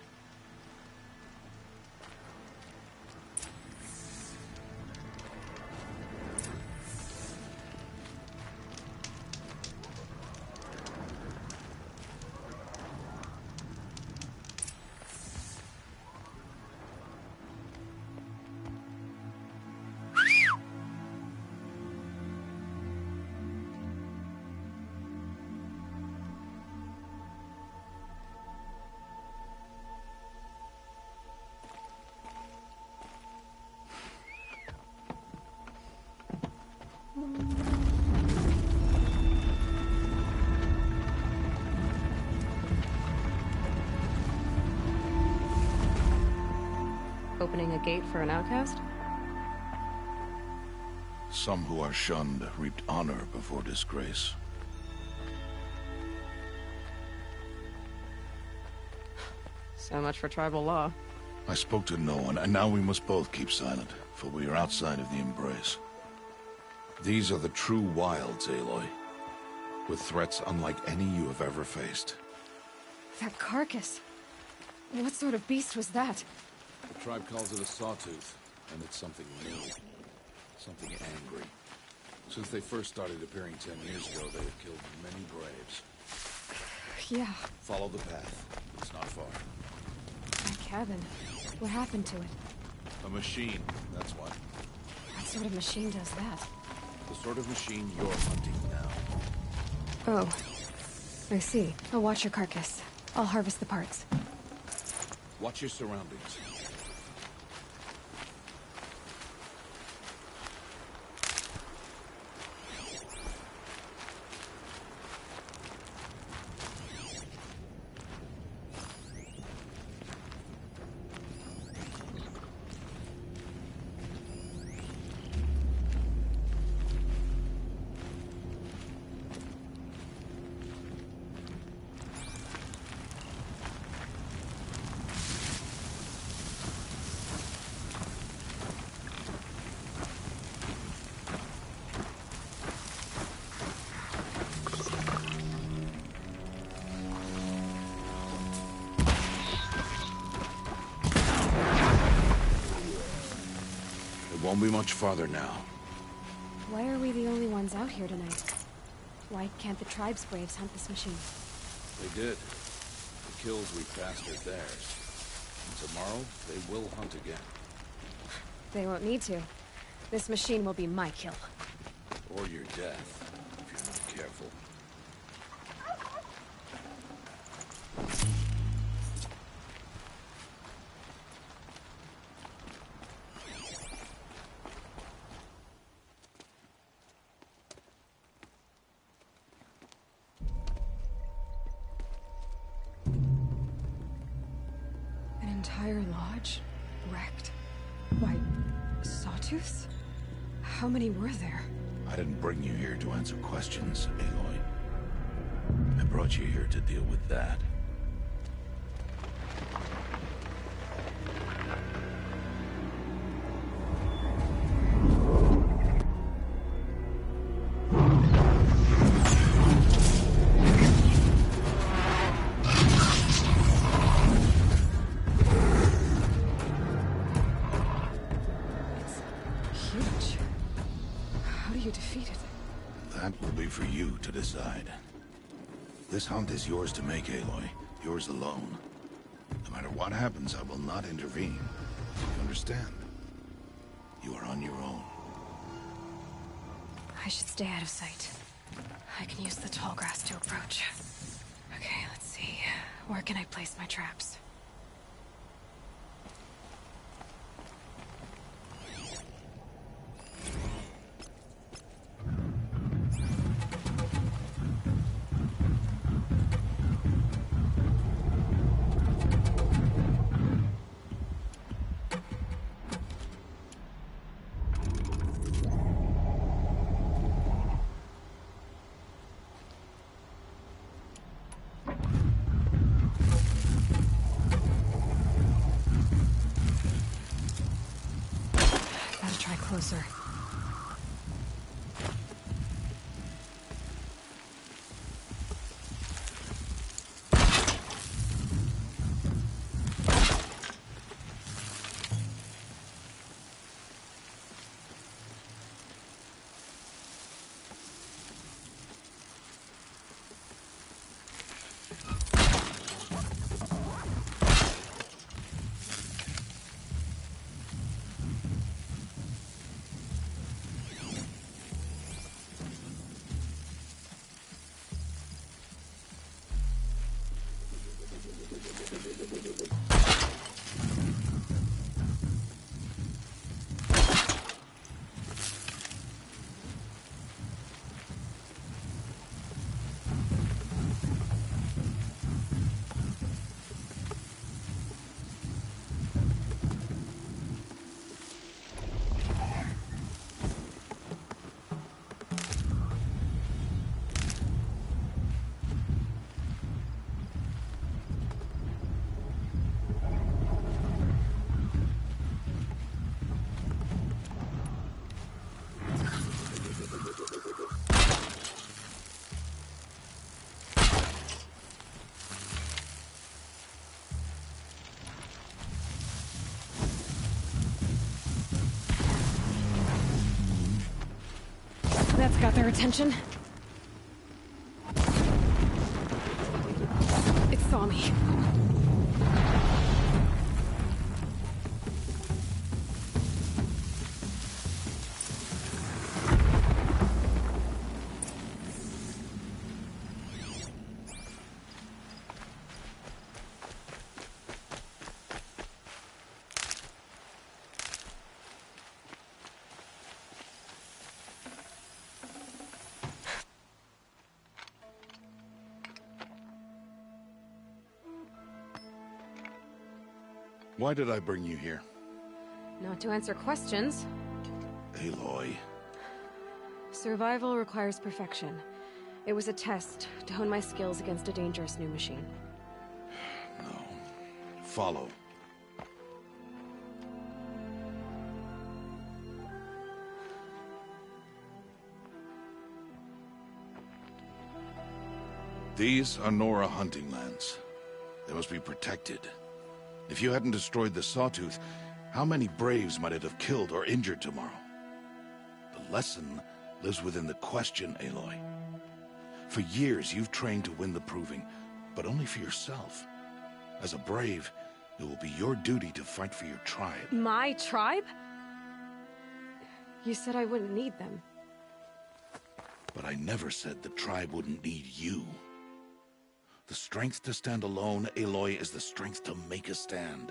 Opening a gate for an outcast? Some who are shunned reaped honor before disgrace. So much for tribal law. I spoke to no one, and now we must both keep silent, for we are outside of the embrace. These are the true wilds, Aloy, with threats unlike any you have ever faced. That carcass. What sort of beast was that? The tribe calls it a sawtooth, and it's something new. Something angry. Since they first started appearing 10 years ago, they have killed many braves. Yeah. Follow the path. It's not far. That cabin. What happened to it? A machine, that's what. What sort of machine does that? The sort of machine you're hunting now. Oh. I see. I'll watch your carcass. I'll harvest the parts. Watch your surroundings. Won't be much farther now. Why are we the only ones out here tonight? Why can't the tribe's braves hunt this machine? They did. The kills we passed are theirs. And tomorrow, they will hunt again. They won't need to. This machine will be my kill. Or your death, if you're not careful. damage. Wrecked. Why, sawtooths? How many were there? I didn't bring you here to answer questions, Aloy. I brought you here to deal with that. For you to decide. This hunt is yours to make, Aloy. Yours alone. No matter what happens, I will not intervene. You understand? You are on your own. I should stay out of sight. I can use the tall grass to approach. Okay, let's see. Where can I place my traps? Closer. That's got their attention. It saw me. Why did I bring you here? Not to answer questions. Aloy. Survival requires perfection. It was a test to hone my skills against a dangerous new machine. No. Follow. These are Nora hunting lands. They must be protected. If you hadn't destroyed the Sawtooth, how many Braves might it have killed or injured tomorrow? The lesson lives within the question, Aloy. For years, you've trained to win the Proving, but only for yourself. As a Brave, it will be your duty to fight for your tribe. My tribe? You said I wouldn't need them. But I never said the tribe wouldn't need you. The strength to stand alone, Aloy, is the strength to make a stand.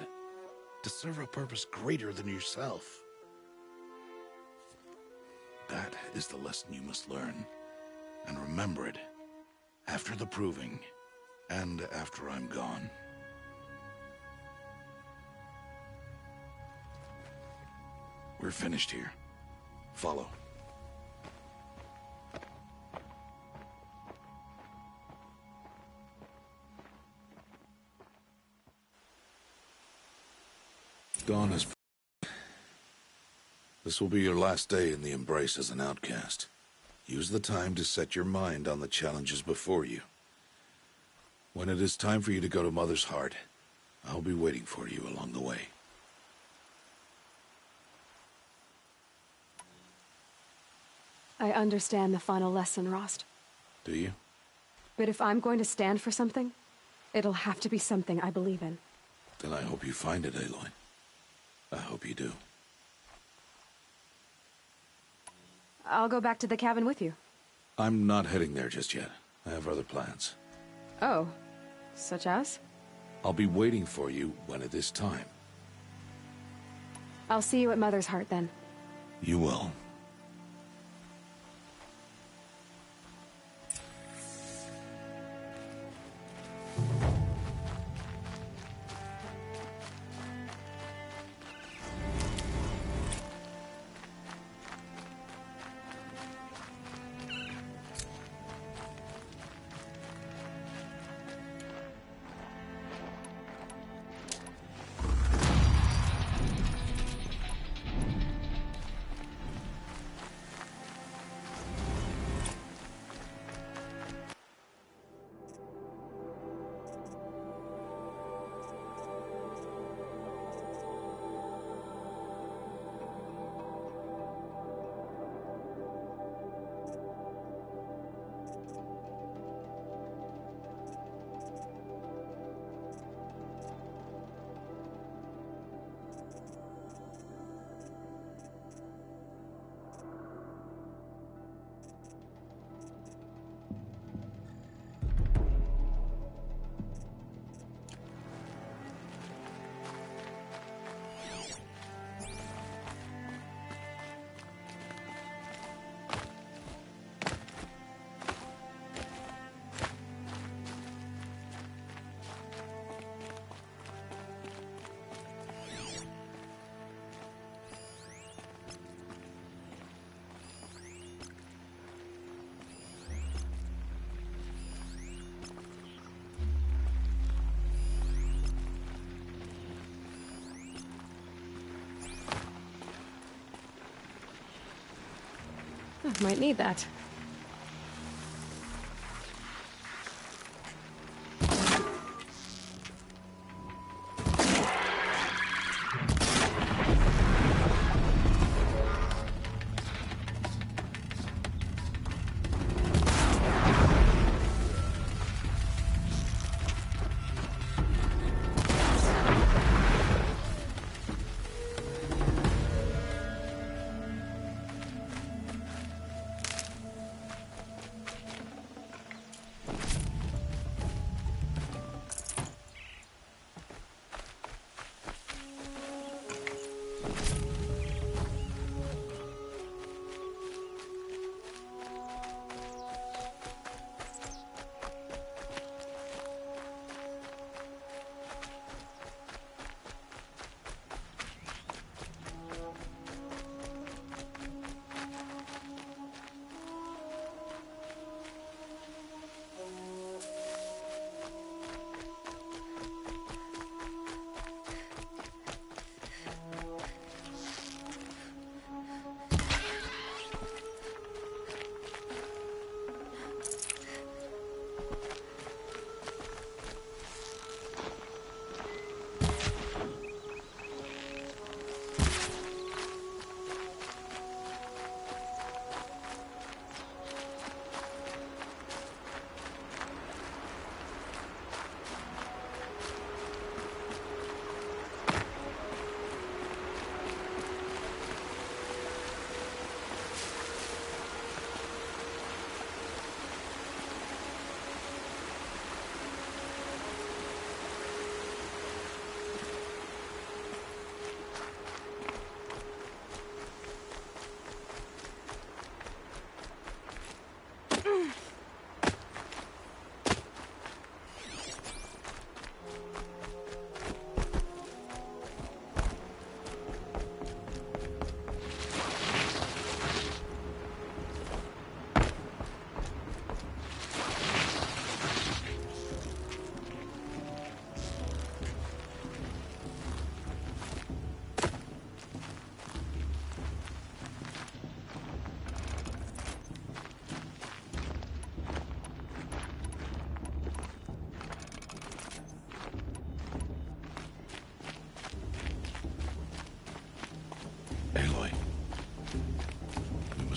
To serve a purpose greater than yourself. That is the lesson you must learn. And remember it. After the Proving. And after I'm gone. We're finished here. Follow. Dawn is... This will be your last day in the Embrace as an outcast. Use the time to set your mind on the challenges before you. When it is time for you to go to Mother's Heart, I'll be waiting for you along the way. I understand the final lesson, Rost. Do you? But if I'm going to stand for something, it'll have to be something I believe in. Then I hope you find it, Aloy. I hope you do. I'll go back to the cabin with you. I'm not heading there just yet. I have other plans. Oh, such as? I'll be waiting for you when it is time. I'll see you at Mother's Heart then. You will. Might need that.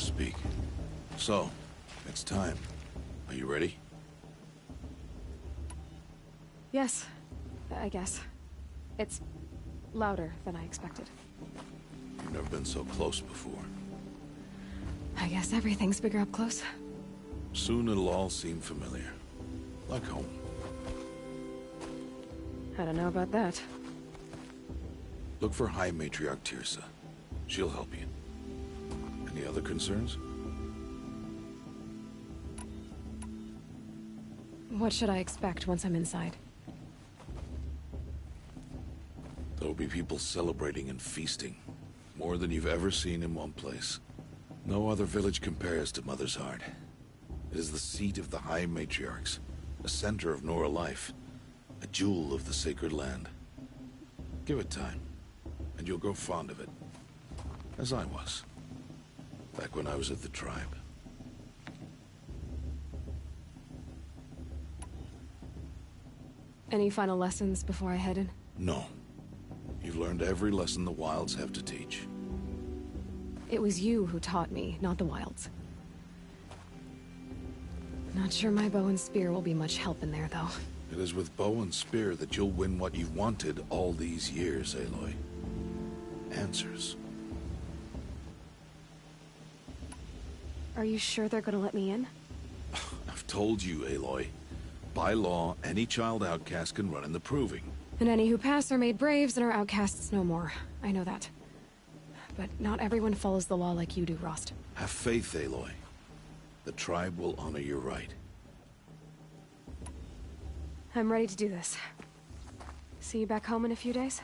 speak. So, it's time. Are you ready? Yes, I guess. It's louder than I expected. You've never been so close before. I guess everything's bigger up close. Soon it'll all seem familiar. Like home. I don't know about that. Look for High Matriarch Tirsa. She'll help you. Any other concerns? What should I expect once I'm inside? There'll be people celebrating and feasting. More than you've ever seen in one place. No other village compares to Mother's Heart. It is the seat of the High Matriarchs, a center of Nora life, a jewel of the sacred land. Give it time, and you'll grow fond of it. As I was, back when I was at the tribe. Any final lessons before I head in? No. You've learned every lesson the Wilds have to teach. It was you who taught me, not the Wilds. Not sure my bow and spear will be much help in there, though. It is with bow and spear that you'll win what you've wanted all these years, Aloy. Answers. Are you sure they're gonna let me in? I've told you, Aloy. By law, any child outcast can run in the Proving. And any who pass are made braves and are outcasts no more. I know that. But not everyone follows the law like you do, Rost. Have faith, Aloy. The tribe will honor your right. I'm ready to do this. See you back home in a few days?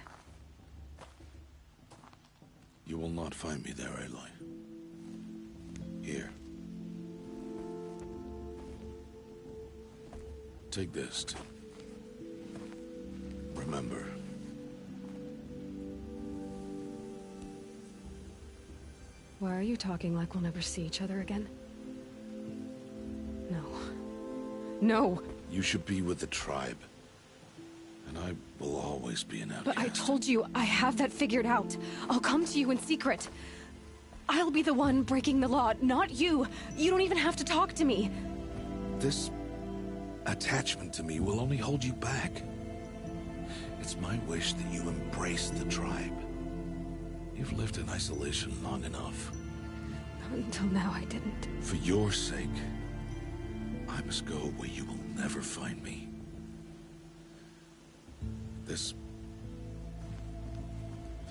You will not find me there, Aloy. Here. Take this to remember. Why are you talking like we'll never see each other again? No. No! You should be with the tribe. And I will always be an outcast. But I told you, I have that figured out. I'll come to you in secret. I'll be the one breaking the law, not you. You don't even have to talk to me. This attachment to me will only hold you back. It's my wish that you embrace the tribe. You've lived in isolation long enough. Until now, I didn't. For your sake, I must go where you will never find me. This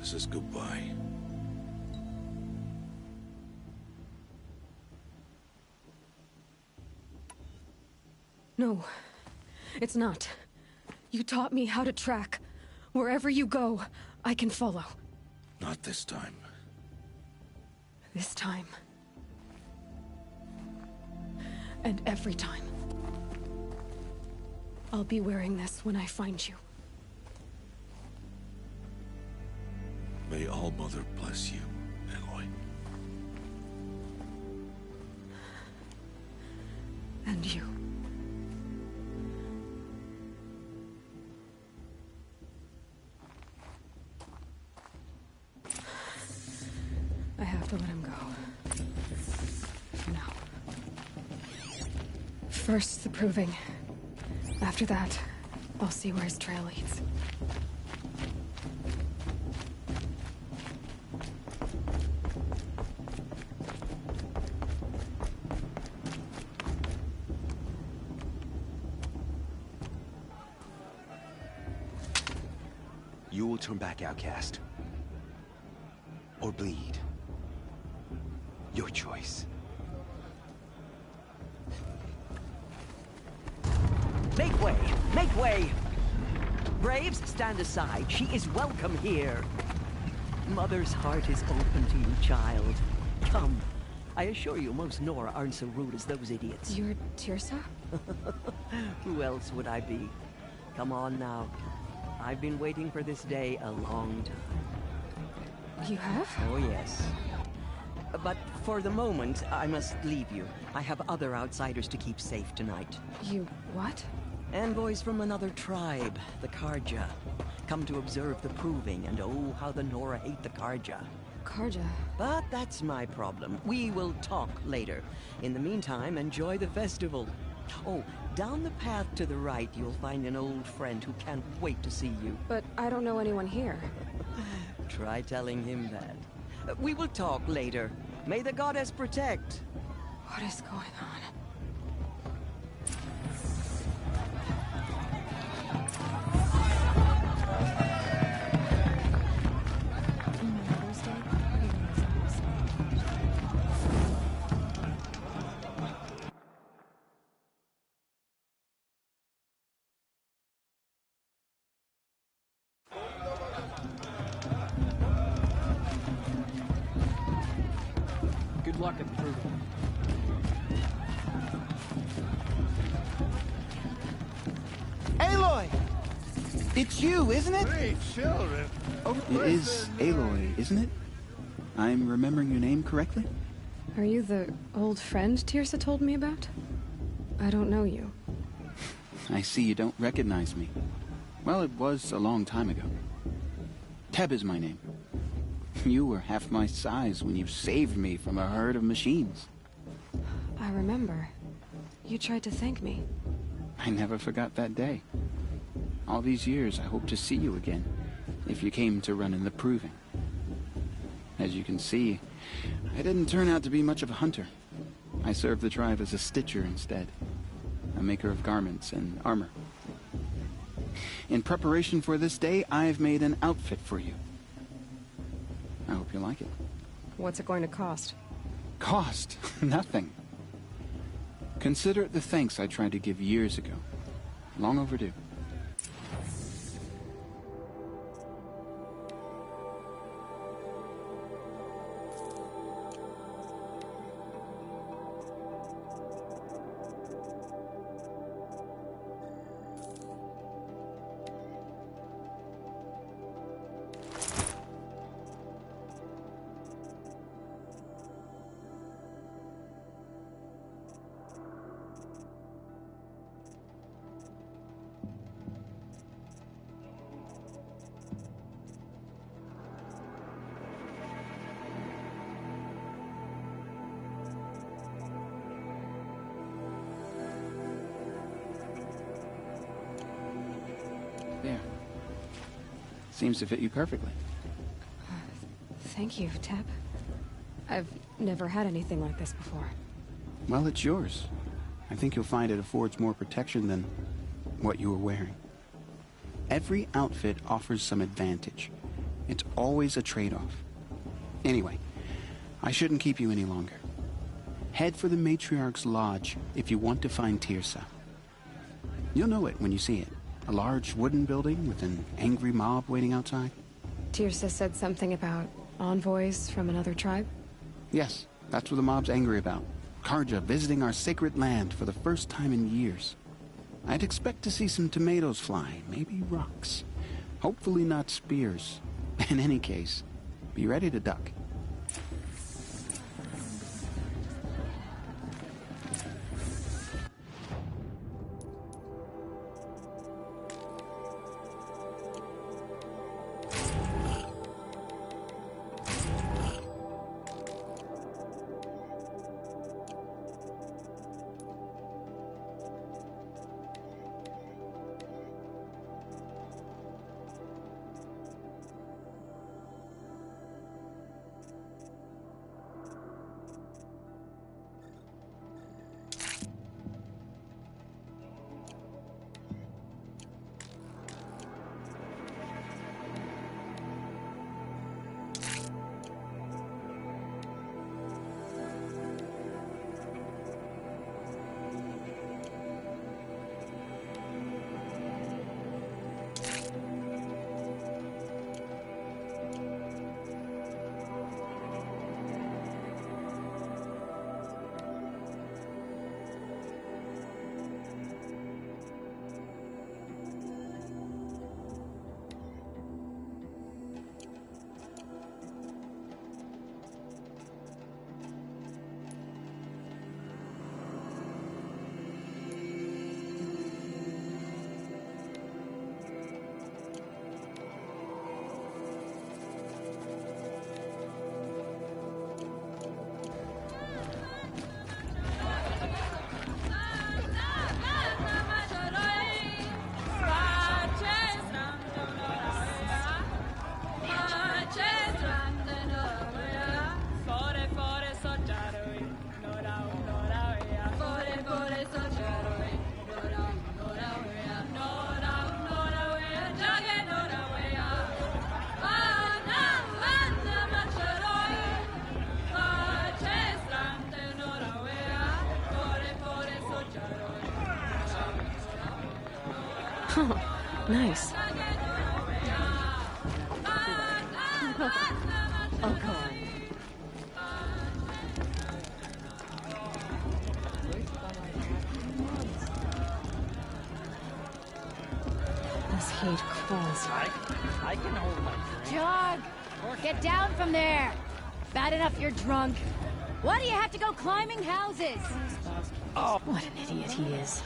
is goodbye. No, it's not. You taught me how to track. Wherever you go, I can follow. Not this time. This time. And every time. I'll be wearing this when I find you. May All Mother bless you, Aloy. And you. I have to let him go. For now. First, the Proving. After that, I'll see where his trail leads. You will turn back, outcast. Or bleed. Your choice. Make way! Make way! Braves, stand aside. She is welcome here. Mother's heart is open to you, child. Come. I assure you, most Nora aren't so rude as those idiots. You're Tirsa? Who else would I be? Come on now. I've been waiting for this day a long time. You have? Oh, yes. But for the moment, I must leave you. I have other outsiders to keep safe tonight. You what? Envoys from another tribe, the Karja. Come to observe the Proving, and oh, how the Nora hate the Karja. Karja. But that's my problem. We will talk later. In the meantime, enjoy the festival. Oh, down the path to the right, you'll find an old friend who can't wait to see you. But I don't know anyone here. Try telling him that. We will talk later. May the goddess protect. What is going on? Good luck at the proving. Aloy! It's you, isn't it? Hey, children. Oh, it is Aloy, isn't it? I'm remembering your name correctly? Are you the old friend Tirsa told me about? I don't know you. I see you don't recognize me. Well, it was a long time ago. Teb is my name. You were half my size when you saved me from a herd of machines. I remember. You tried to thank me. I never forgot that day. All these years, I hope to see you again, if you came to run in the proving. As you can see, I didn't turn out to be much of a hunter. I served the tribe as a stitcher instead, a maker of garments and armor. In preparation for this day, I've made an outfit for you. I hope you like it. What's it going to cost? Cost? Nothing. Consider it the thanks I tried to give years ago. Long overdue. There. Seems to fit you perfectly. Thank you, Teb. I've never had anything like this before. Well, it's yours. I think you'll find it affords more protection than what you were wearing. Every outfit offers some advantage. It's always a trade-off. Anyway, I shouldn't keep you any longer. Head for the Matriarch's Lodge if you want to find Tirsa. You'll know it when you see it. A large wooden building with an angry mob waiting outside. Tirsa said something about envoys from another tribe? Yes, that's what the mob's angry about. Karja visiting our sacred land for the first time in years. I'd expect to see some tomatoes fly, maybe rocks. Hopefully not spears. In any case, be ready to duck. Oh, nice. Oh, go on. This heat crawls. I can hold my drink. Jog! Get down from there! Bad enough you're drunk. Why do you have to go climbing houses? Oh, what an idiot he is.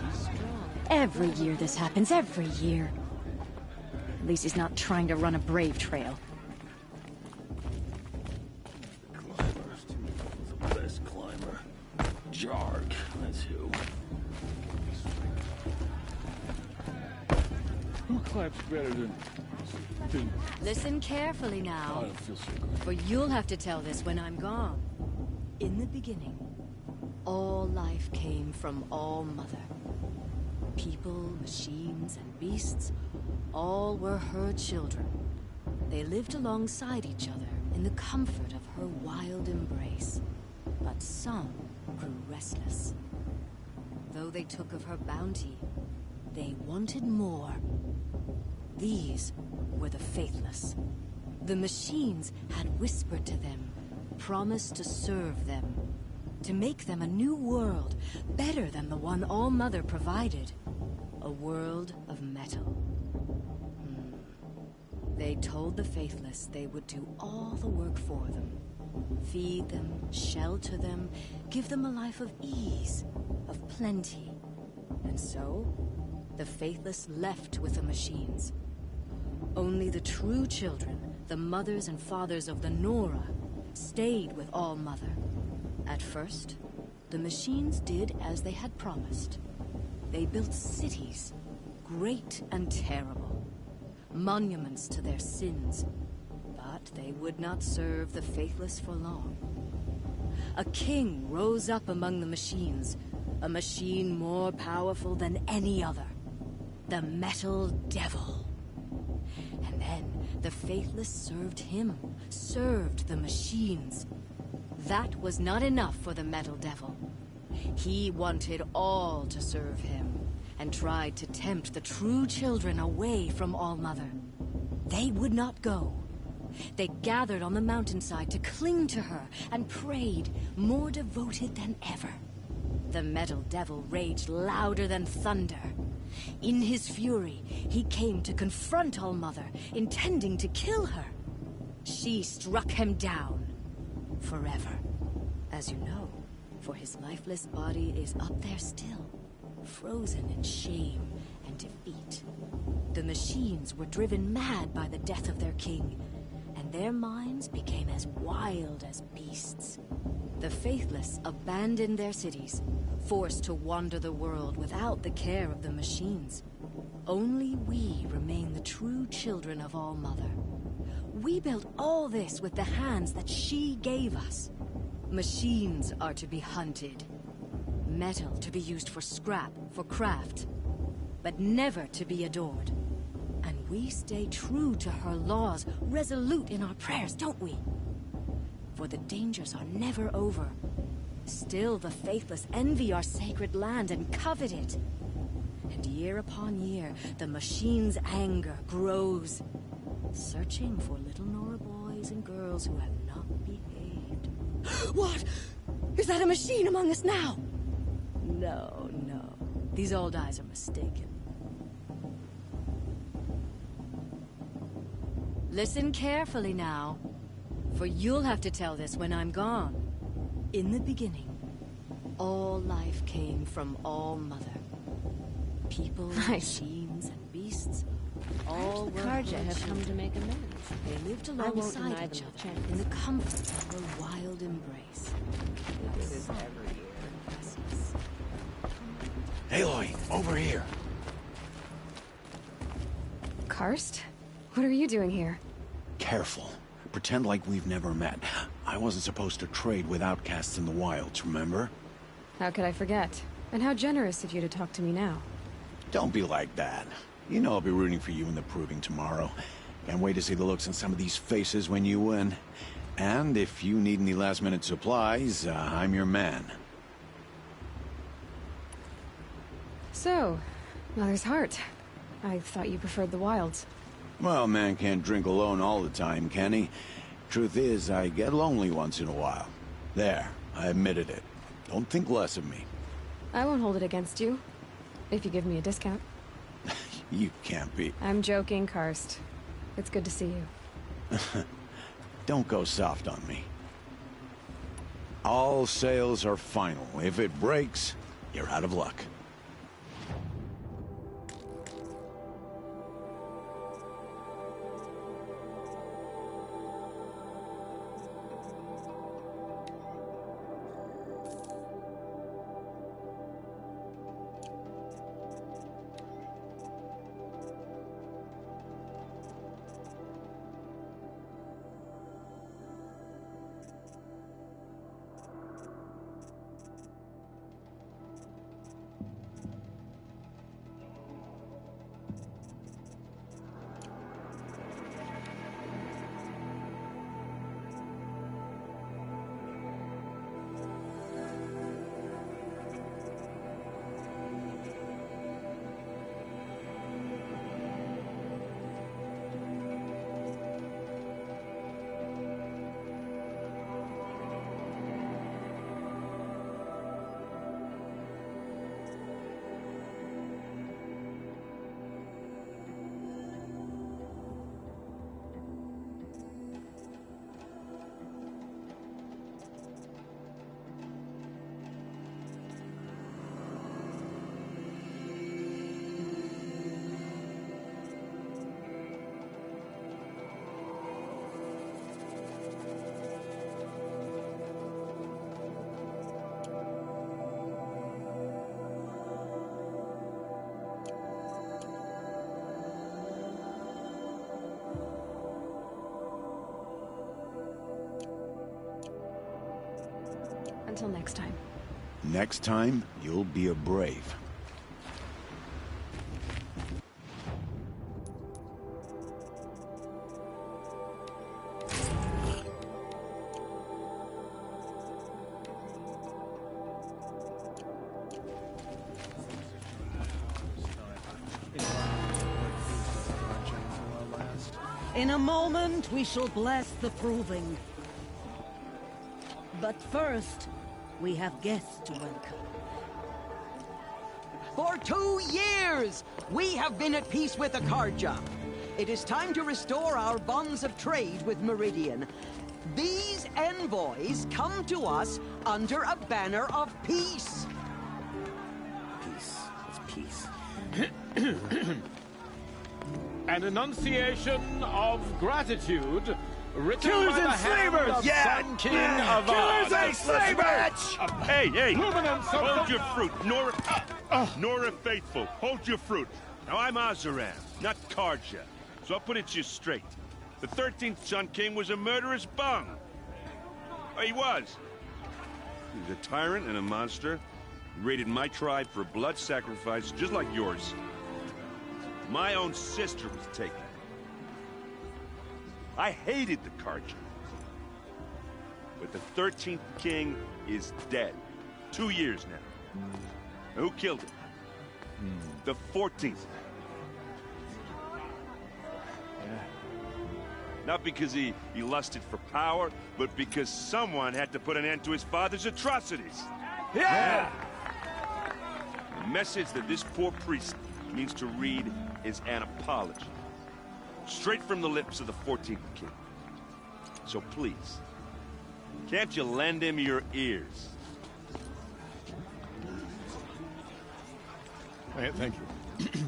Every year this happens, every year. At least he's not trying to run a brave trail. The best climber. Jarg, that's who. Who climbs better than... Listen carefully now, I don't feel so good. for you'll have to tell this when I'm gone. In the beginning, all life came from All Mother. People, machines, and beasts, all were her children. They lived alongside each other in the comfort of her wild embrace. But some grew restless. Though they took of her bounty, they wanted more. These were the faithless. The machines had whispered to them, promised to serve them, to make them a new world, better than the one All Mother provided. A world of metal. They told the faithless they would do all the work for them. Feed them, shelter them, give them a life of ease, of plenty. And so, the faithless left with the machines. Only the true children, the mothers and fathers of the Nora, stayed with All Mother. At first, the machines did as they had promised. They built cities, great and terrible, monuments to their sins, but they would not serve the faithless for long. A king rose up among the machines, a machine more powerful than any other, the Metal Devil. And then the faithless served him, served the machines. That was not enough for the Metal Devil. He wanted all to serve him, and tried to tempt the true children away from All Mother. They would not go. They gathered on the mountainside to cling to her, and prayed, more devoted than ever. The Metal Devil raged louder than thunder. In his fury, he came to confront All Mother, intending to kill her. She struck him down. Forever. As you know, for his lifeless body is up there still, frozen in shame and defeat. The machines were driven mad by the death of their king, and their minds became as wild as beasts. The faithless abandoned their cities, forced to wander the world without the care of the machines. Only we remain the true children of All Mother. We built all this with the hands that she gave us. Machines are to be hunted. Metal to be used for scrap, for craft. But never to be adored. And we stay true to her laws, resolute in our prayers, don't we? For the dangers are never over. Still the faithless envy our sacred land and covet it. And year upon year, the machine's anger grows, searching for little Nora boys and girls who have not behaved. What? Is that a machine among us now? No, no. These old eyes are mistaken. Listen carefully now, for you'll have to tell this when I'm gone. In the beginning, all life came from All Mother. People, machines, and beasts, all were Karja have come to make amends. They lived alongside each other in the comfort of her wild embrace. This is every year. Aloy, over here. Karst? What are you doing here? Careful. Pretend like we've never met. I wasn't supposed to trade with outcasts in the wilds, remember? How could I forget? And how generous of you to talk to me now. Don't be like that. You know I'll be rooting for you in the proving tomorrow. Can't wait to see the looks on some of these faces when you win. And if you need any last-minute supplies, I'm your man. So, Mother's Heart. I thought you preferred the wilds. Well, man can't drink alone all the time, can he? Truth is, I get lonely once in a while. There, I admitted it. Don't think less of me. I won't hold it against you, if you give me a discount. You can't be. I'm joking, Karst. It's good to see you. Don't go soft on me. All sales are final. If it breaks, you're out of luck. Until next time. Next time, you'll be a brave. In a moment, we shall bless the proving. But first, we have guests to welcome. For 2 years, we have been at peace with Akarja. It is time to restore our bonds of trade with Meridian. These envoys come to us under a banner of peace. Peace. It's peace. An enunciation of gratitude written Killers by the and hand slavers! of Yeah! Sun King Yeah! of Killers Oz. and slavers! Hey, hey! Luminance of Hold the- your fruit, Nora Faithful. Hold your fruit. Now, I'm Azaram, not Karja, so I'll put it to you straight. The 13th Sun King was a murderous bum. Oh, he was. He was a tyrant and a monster. He raided my tribe for blood sacrifice, just like yours. My own sister was taken. I hated the Karja. But the 13th king is dead. 2 years now. Now, who killed him? The 14th. Not because he lusted for power, but because someone had to put an end to his father's atrocities. Yeah! The message that this poor priest means to read is an apology. Straight from the lips of the 14th king. So please, can't you lend him your ears? Thank you.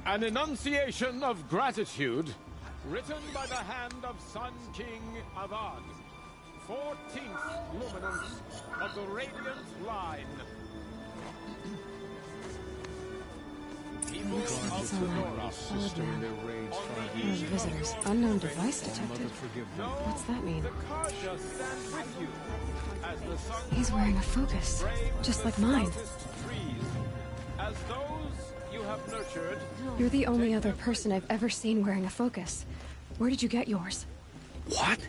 An enunciation of gratitude written by the hand of Sun King Avad, 14th luminance of the Radiant Line. People of the Nora. Solid man. One of the visitors. Unknown device detected. What's that mean? The Karja stand with you as the sun He's wearing a focus, just like mine. trees, as those you have nurtured. You're the only other person I've ever seen wearing a focus. Where did you get yours? What?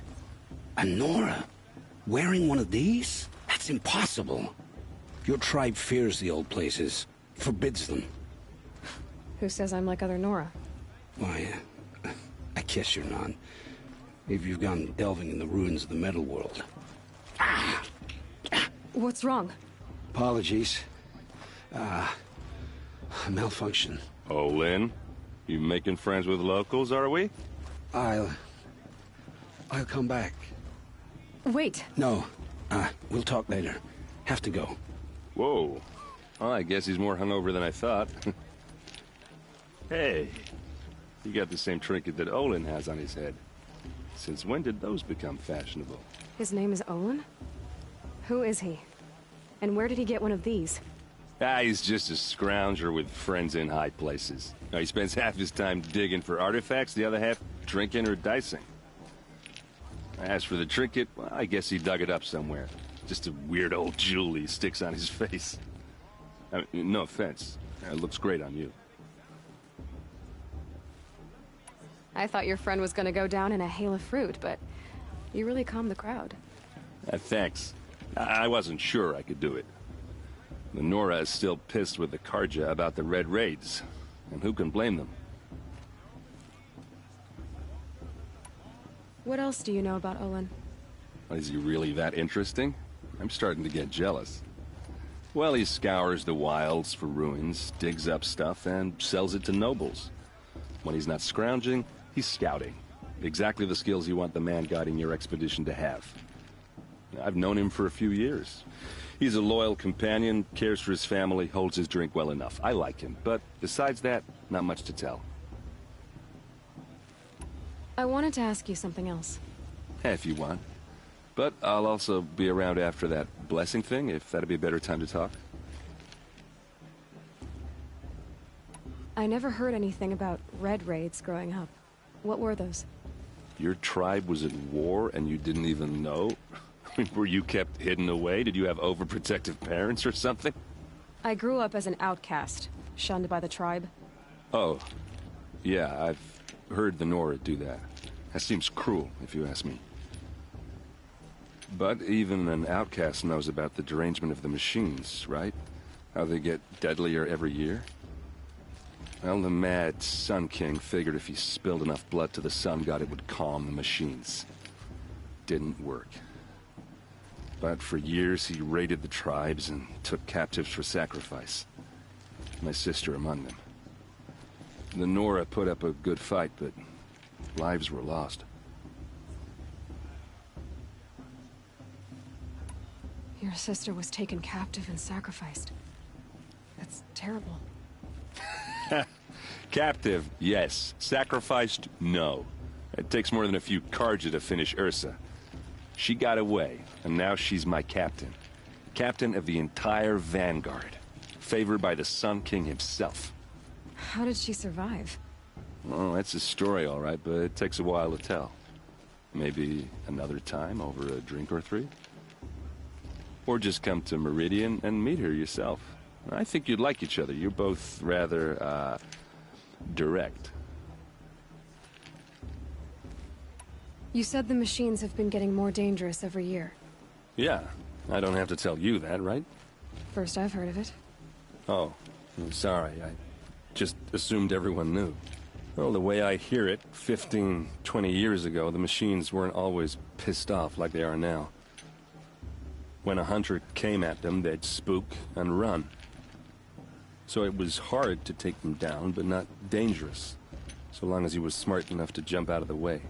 A Nora? Wearing one of these? That's impossible. Your tribe fears the old places, forbids them. Who says I'm like other Nora? Why, I guess you're not. If you've gone delving in the ruins of the metal world. What's wrong? Apologies. Malfunction. Oh, Lynn? You making friends with locals, are we? I'll come back. Wait. No. We'll talk later. Have to go. Whoa. Well, I guess he's more hungover than I thought. Hey. You got the same trinket that Olin has on his head. Since when did those become fashionable? His name is Olin? Who is he? And where did he get one of these? He's just a scrounger with friends in high places. He spends half his time digging for artifacts, the other half drinking or dicing. As for the trinket, well, I guess he dug it up somewhere. Just a weird old jewel he sticks on his face. I mean, no offense. It looks great on you. I thought your friend was gonna go down in a hail of fruit, but you really calmed the crowd. Thanks. I wasn't sure I could do it. The Nora is still pissed with the Karja about the Red Raids, and who can blame them? What else do you know about Olin? Is he really that interesting? I'm starting to get jealous. Well, he scours the wilds for ruins, digs up stuff, and sells it to nobles. When he's not scrounging, he's scouting. Exactly the skills you want the man guiding your expedition to have. I've known him for a few years. He's a loyal companion, cares for his family, holds his drink well enough. I like him, but besides that, not much to tell. I wanted to ask you something else. If you want. But I'll also be around after that blessing thing, if that'd be a better time to talk. I never heard anything about Red Raids growing up. What were those? Your tribe was at war and you didn't even know? Were you kept hidden away? Did you have overprotective parents or something? I grew up as an outcast, shunned by the tribe. Oh. Yeah, I've heard the Nora do that. That seems cruel, if you ask me. But even an outcast knows about the derangement of the machines, right? How they get deadlier every year? Well, the mad Sun King figured if he spilled enough blood to the Sun God, it would calm the machines. Didn't work. But for years, he raided the tribes and took captives for sacrifice. My sister among them. The Nora put up a good fight, but lives were lost. Your sister was taken captive and sacrificed. That's terrible. Captive, yes. Sacrificed, no. It takes more than a few Karja to finish Ursa. She got away, and now she's my captain. Captain of the entire Vanguard. Favored by the Sun King himself. How did she survive? Well, that's a story, all right, but it takes a while to tell. Maybe another time over a drink or three? Or just come to Meridian and meet her yourself. I think you'd like each other. You're both rather, direct. You said the machines have been getting more dangerous every year. Yeah, I don't have to tell you that, right? First I've heard of it. Oh, I'm sorry. I just assumed everyone knew. Well, the way I hear it, 15, 20 years ago, the machines weren't always pissed off like they are now. When a hunter came at them, they'd spook and run. So it was hard to take them down, but not dangerous, so long as he was smart enough to jump out of the way.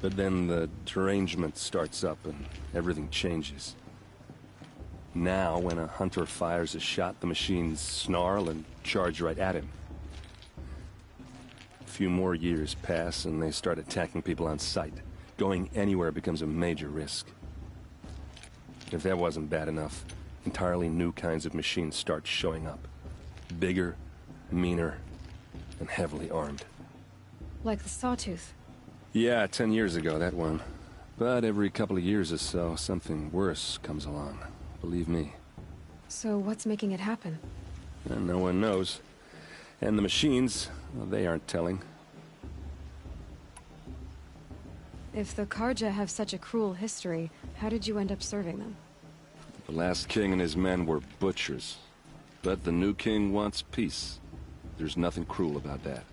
But then the derangement starts up and everything changes. Now, when a hunter fires a shot, the machines snarl and charge right at him. A few more years pass and they start attacking people on sight. Going anywhere becomes a major risk. If that wasn't bad enough, entirely new kinds of machines start showing up. Bigger, meaner, and heavily armed. Like the Sawtooth. Yeah, 10 years ago, that one. But every couple of years or so, something worse comes along. Believe me. So what's making it happen? And no one knows. And the machines, well, they aren't telling. If the Karja have such a cruel history, how did you end up serving them? The last king and his men were butchers. But the new king wants peace. There's nothing cruel about that.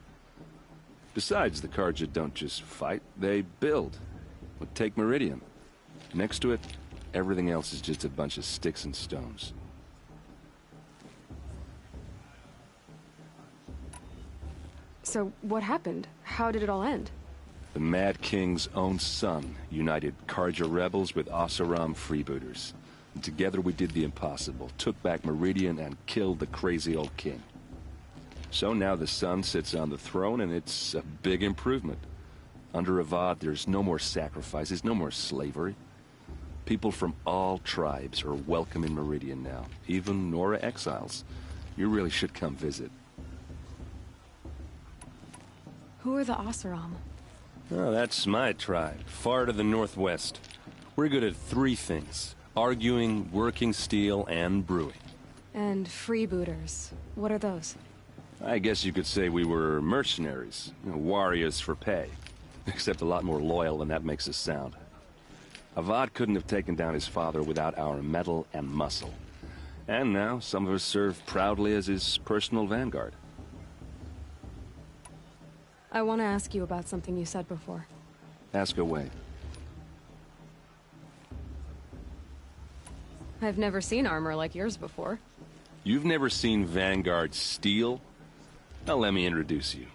Besides, the Carja don't just fight, they build. But take Meridian. Next to it, everything else is just a bunch of sticks and stones. So, what happened? How did it all end? The Mad King's own son united Carja rebels with Oseram freebooters. And together we did the impossible, took back Meridian and killed the crazy old king. So now the son sits on the throne, and it's a big improvement. Under Avad, there's no more sacrifices, no more slavery. People from all tribes are welcome in Meridian now, even Nora exiles. You really should come visit. Who are the Oseram? Oh, that's my tribe, far to the northwest. We're good at 3 things: arguing, working steel, and brewing. And freebooters. What are those? I guess you could say we were mercenaries, warriors for pay. Except a lot more loyal than that makes us sound. Avad couldn't have taken down his father without our metal and muscle. And now some of us serve proudly as his personal vanguard. I want to ask you about something you said before. Ask away. I've never seen armor like yours before. You've never seen Vanguard steel? Now let me introduce you.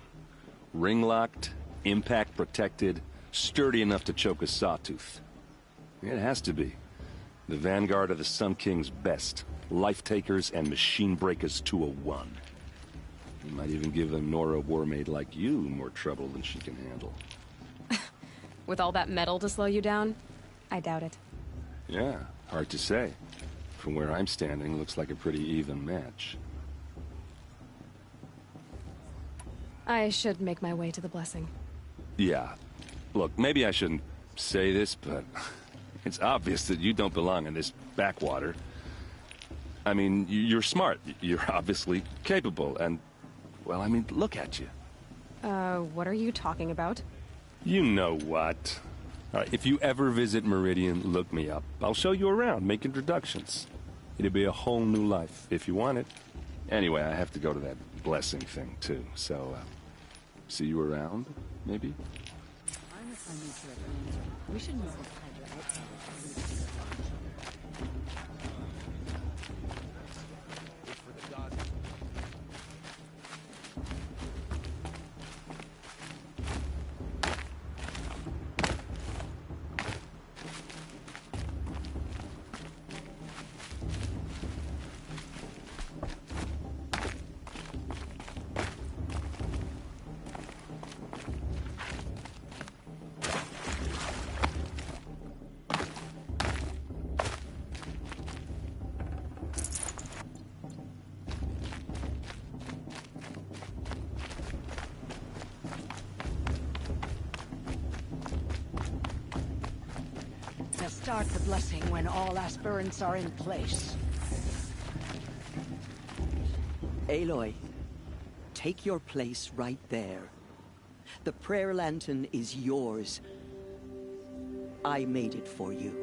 Ring-locked, impact-protected, sturdy enough to choke a sawtooth. It has to be. The Vanguard of the Sun King's best. Life-takers and machine-breakers to a 1. You might even give a Nora warmaid like you more trouble than she can handle. With all that metal to slow you down? I doubt it. Yeah, hard to say. From where I'm standing, looks like a pretty even match. I should make my way to the blessing. Yeah. Look, maybe I shouldn't say this, but it's obvious that you don't belong in this backwater. I mean, you're smart. You're obviously capable, and, well, I mean, look at you. What are you talking about? You know what. All right, if you ever visit Meridian, look me up. I'll show you around, make introductions. It'll be a whole new life, if you want it. Anyway, I have to go to that blessing thing, too, so, see you around, maybe? We should move Start the blessing when all aspirants are in place. Aloy, take your place right there. The prayer lantern is yours. I made it for you.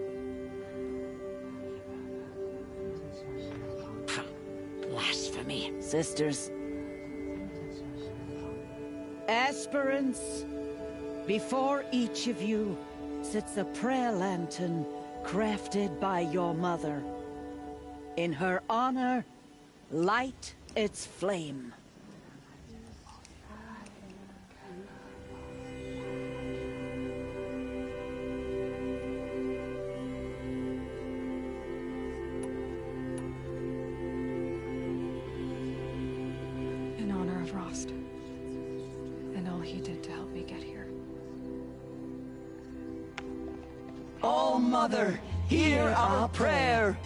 Blasphemy. Sisters. Aspirants, before each of you sits a prayer lantern crafted by your mother. In her honor, light its flame. In honor of Rost, and all he did to help me get here. Oh, Mother, hear our prayer.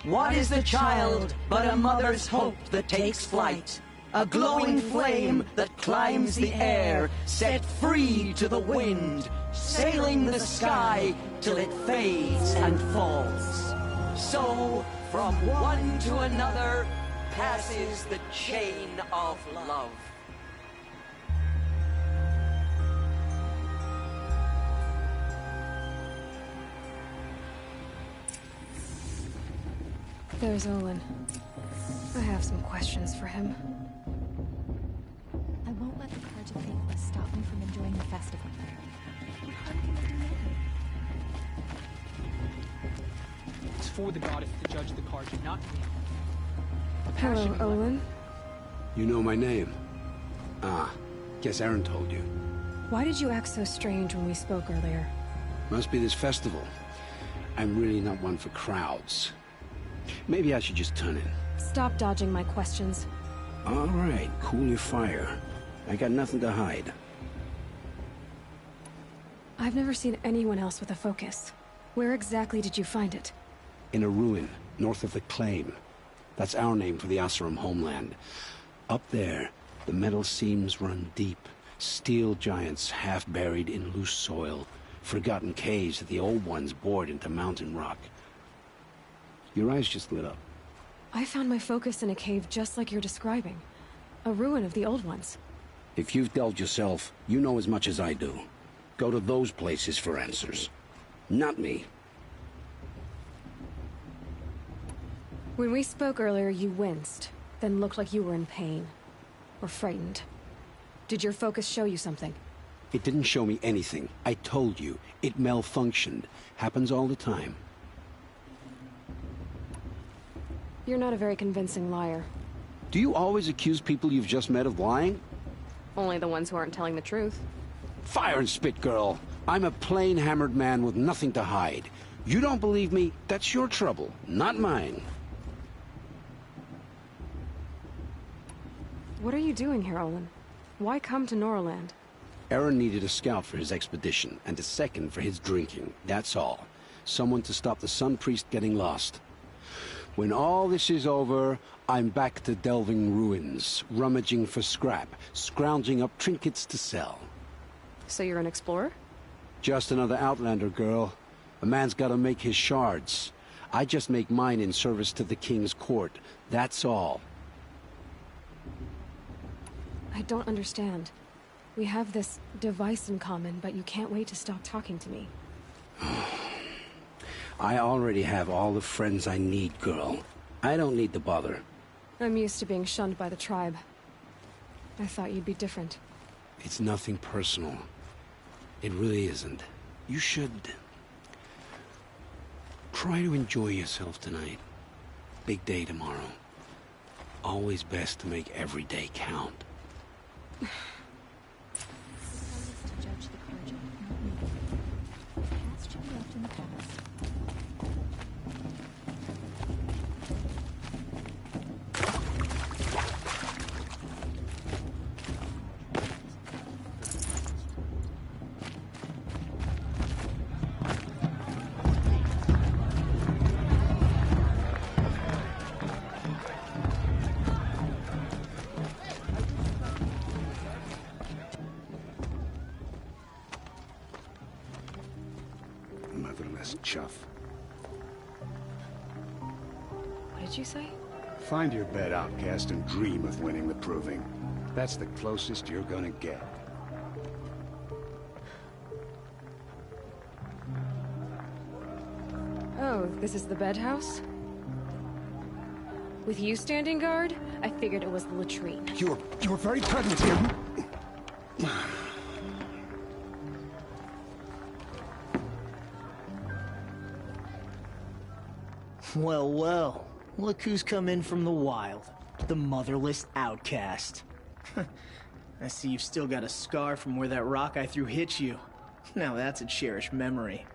What is the child but a mother's hope that takes flight? A glowing flame that climbs the air, set free to the wind, sailing the sky till it fades and falls. So, from one to another, passes the chain of love. There's Olin. I have some questions for him. for the goddess to judge the Karja, not me. Hello, Olin. You know my name? Ah, guess Aaron told you. Why did you act so strange when we spoke earlier? Must be this festival. I'm really not one for crowds. Maybe I should just turn in. Stop dodging my questions. All right, cool your fire. I got nothing to hide. I've never seen anyone else with a focus. Where exactly did you find it? In a ruin, north of the Claim. That's our name for the Oseram homeland. Up there, the metal seams run deep. Steel giants half buried in loose soil. Forgotten caves that the old ones bored into mountain rock. Your eyes just lit up. I found my focus in a cave just like you're describing. A ruin of the old ones. If you've delved yourself, you know as much as I do. Go to those places for answers. Not me. When we spoke earlier, you winced, then looked like you were in pain. Or frightened. Did your focus show you something? It didn't show me anything. I told you. It malfunctioned. Happens all the time. You're not a very convincing liar. Do you always accuse people you've just met of lying? Only the ones who aren't telling the truth. Fire and spit, girl. I'm a plain hammered man with nothing to hide. You don't believe me? That's your trouble, not mine. What are you doing here, Olin? Why come to Norland? Aaron needed a scout for his expedition, and a second for his drinking. That's all. Someone to stop the Sun Priest getting lost. When all this is over, I'm back to delving ruins, rummaging for scrap, scrounging up trinkets to sell. So you're an explorer? Just another Outlander, girl. A man's gotta make his shards. I just make mine in service to the King's court. That's all. I don't understand. We have this device in common, but you can't wait to stop talking to me. I already have all the friends I need, girl. I don't need to bother. I'm used to being shunned by the tribe. I thought you'd be different. It's nothing personal. It really isn't. You should try to enjoy yourself tonight. Big day tomorrow. Always best to make every day count. Motherless chuff. What did you say? Find your bed, outcast, and dream of winning the proving. That's the closest you're gonna get. Oh, this is the bedhouse? With you standing guard, I figured it was the latrine. Your very presence here. Well, well. Look who's come in from the wild. The motherless outcast. I see you've still got a scar from where that rock I threw hit you. Now that's a cherished memory.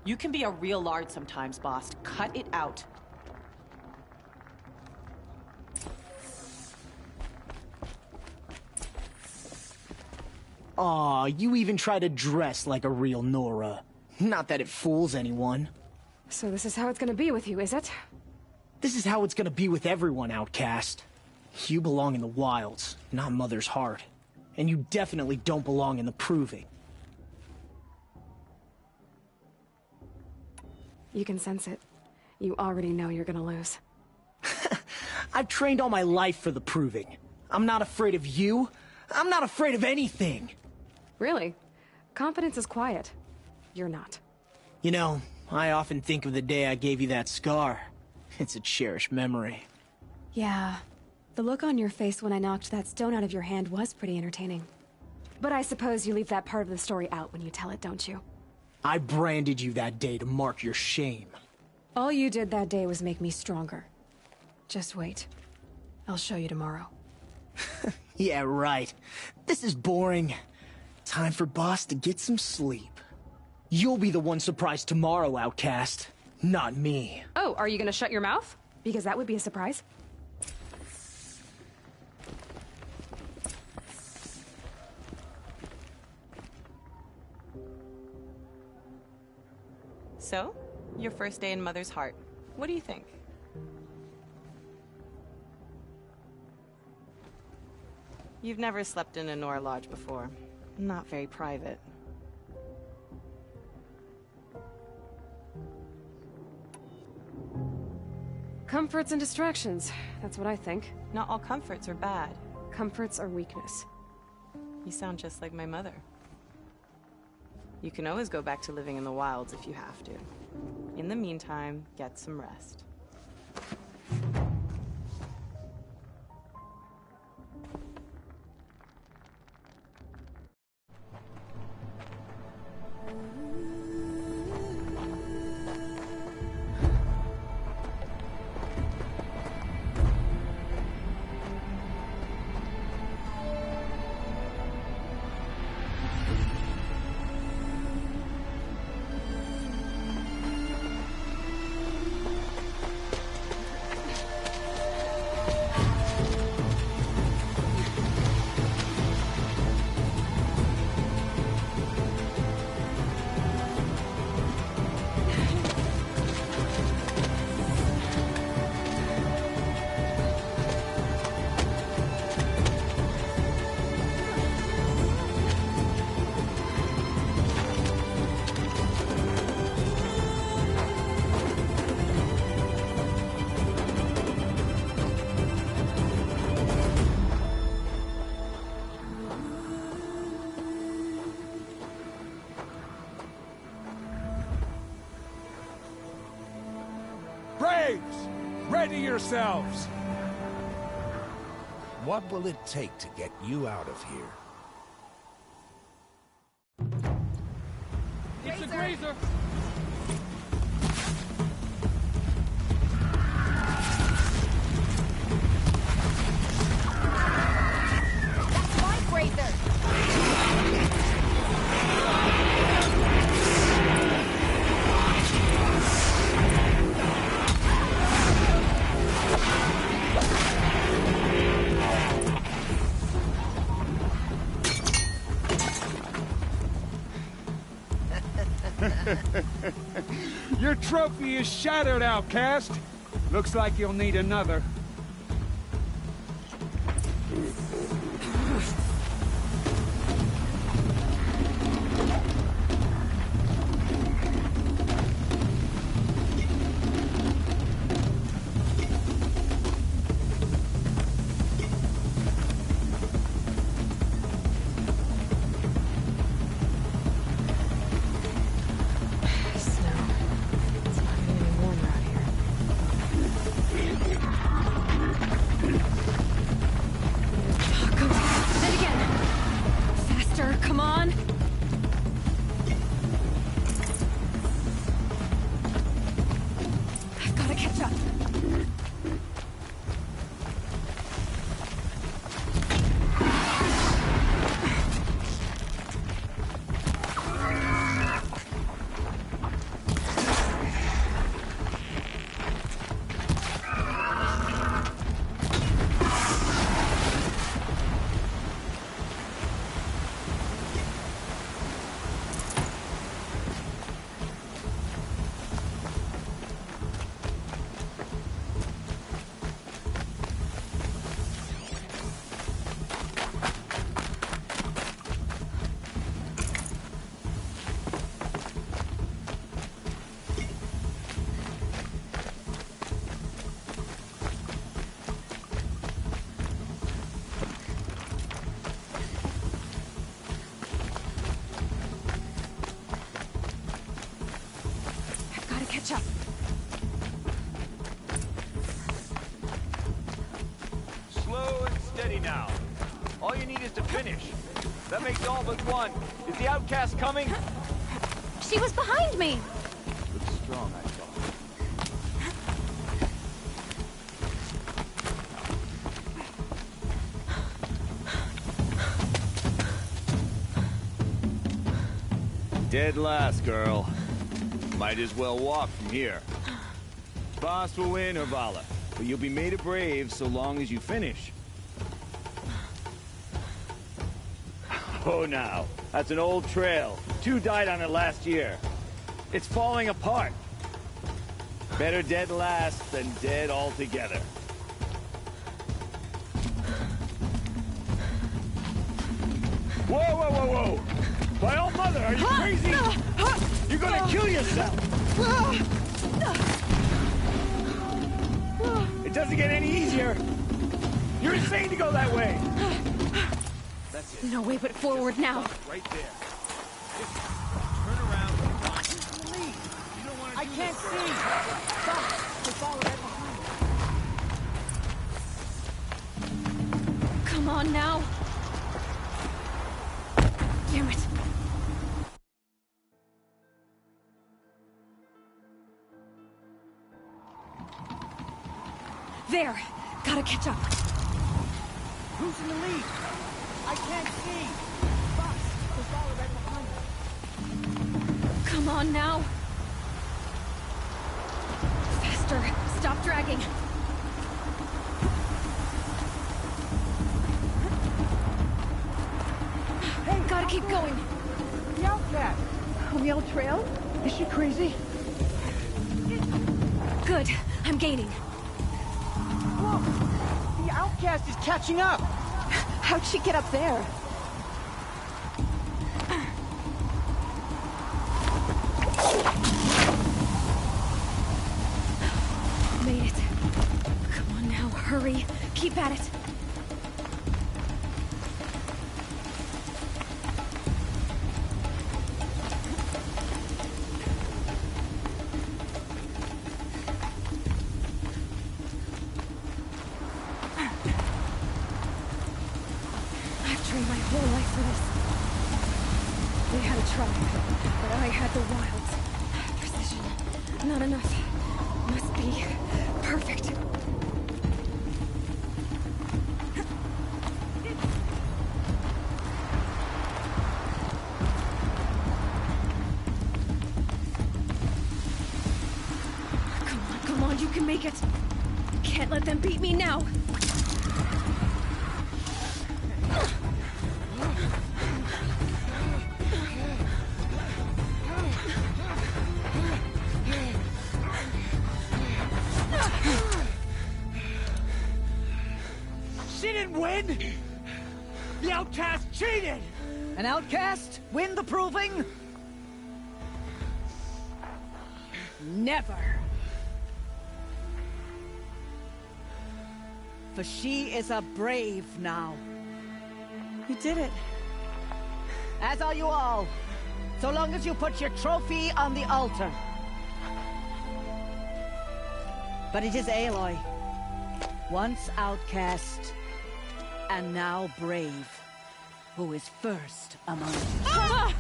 You can be a real lard sometimes, boss. Cut it out. Aw, you even try to dress like a real Nora. Not that it fools anyone. So this is how it's gonna be with you, is it? This is how it's gonna be with everyone, outcast. You belong in the wilds, not Mother's heart. And you definitely don't belong in the proving. You can sense it. You already know you're gonna lose. I've trained all my life for the proving. I'm not afraid of you. I'm not afraid of anything. Really? Confidence is quiet. You're not. You know, I often think of the day I gave you that scar. It's a cherished memory. Yeah. The look on your face when I knocked that stone out of your hand was pretty entertaining. But I suppose you leave that part of the story out when you tell it, don't you? I branded you that day to mark your shame. All you did that day was make me stronger. Just wait. I'll show you tomorrow. Yeah, right. This is boring. Time for Boss to get some sleep. You'll be the one surprised tomorrow, Outcast. Not me. Oh, are you gonna shut your mouth? Because that would be a surprise. So, your first day in Mother's heart. What do you think? You've never slept in a Nora lodge before. Not very private. Comforts and distractions. That's what I think. Not all comforts are bad. Comforts are weakness. You sound just like my mother. You can always go back to living in the wilds if you have to. In the meantime, get some rest. Ready yourselves! What will it take to get you out of here? It's a grazer! That's my grazer! Your trophy is shattered, Outcast. Looks like you'll need another. Slow and steady now. All you need is to finish. That makes all but one. Is the outcast coming? She was behind me! Looks strong, I thought. Dead last, girl. Might as well walk from here. Boss will win, Hervala, but you'll be made a brave so long as you finish. Oh, now. That's an old trail. 2 died on it last year. It's falling apart. Better dead last than dead altogether. Whoa, whoa, whoa, whoa! By all mother, are you crazy? You're gonna kill yourself! It doesn't get any easier. You're insane to go that way. That's it. No way but forward now. Right there. Just turn around and watch. You don't want to I can't see. Stop. They follow right behind. Come on now. Damn it. There. Gotta catch up. Who's in the lead? I can't see. Boss, they follow right behind. Come on now. Faster. Stop dragging. Hey, gotta keep going. The outcast. On the old trail? Is she crazy? Good. I'm gaining. Look! The outcast is catching up! How'd she get up there? Made it. Come on now, hurry. Keep at it. My whole life for this. They had a tribe, but I had the wilds. Precision. Not enough. Must be perfect. Come on, you can make it. Can't let them beat me now. Win? The outcast cheated! An outcast? Win the proving? Never. For she is a brave now. You did it. As are you all. So long as you put your trophy on the altar. But it is Aloy. Once outcast, and now brave, who is first among you. Ah!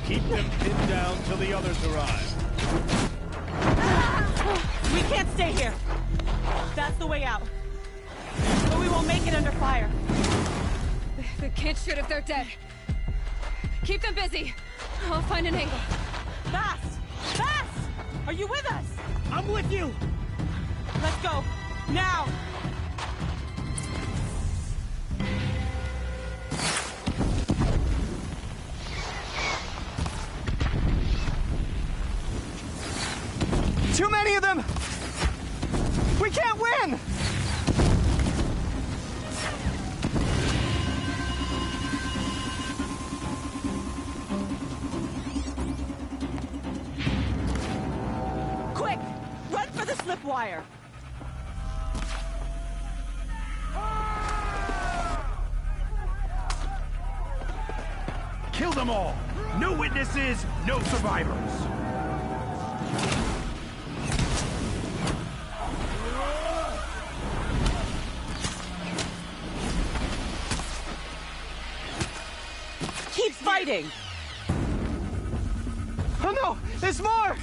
Keep them pinned down till the others arrive. We can't stay here. That's the way out. But we won't make it under fire. They can't shoot if they're dead. Keep them busy. I'll find an angle. Bass! Bass! Are you with us? I'm with you! Let's go. Now! Too many of them! We can't win! Quick! Run for the slipwire! Kill them all! No witnesses, no survivors! Keep fighting! Oh no! There's There's more!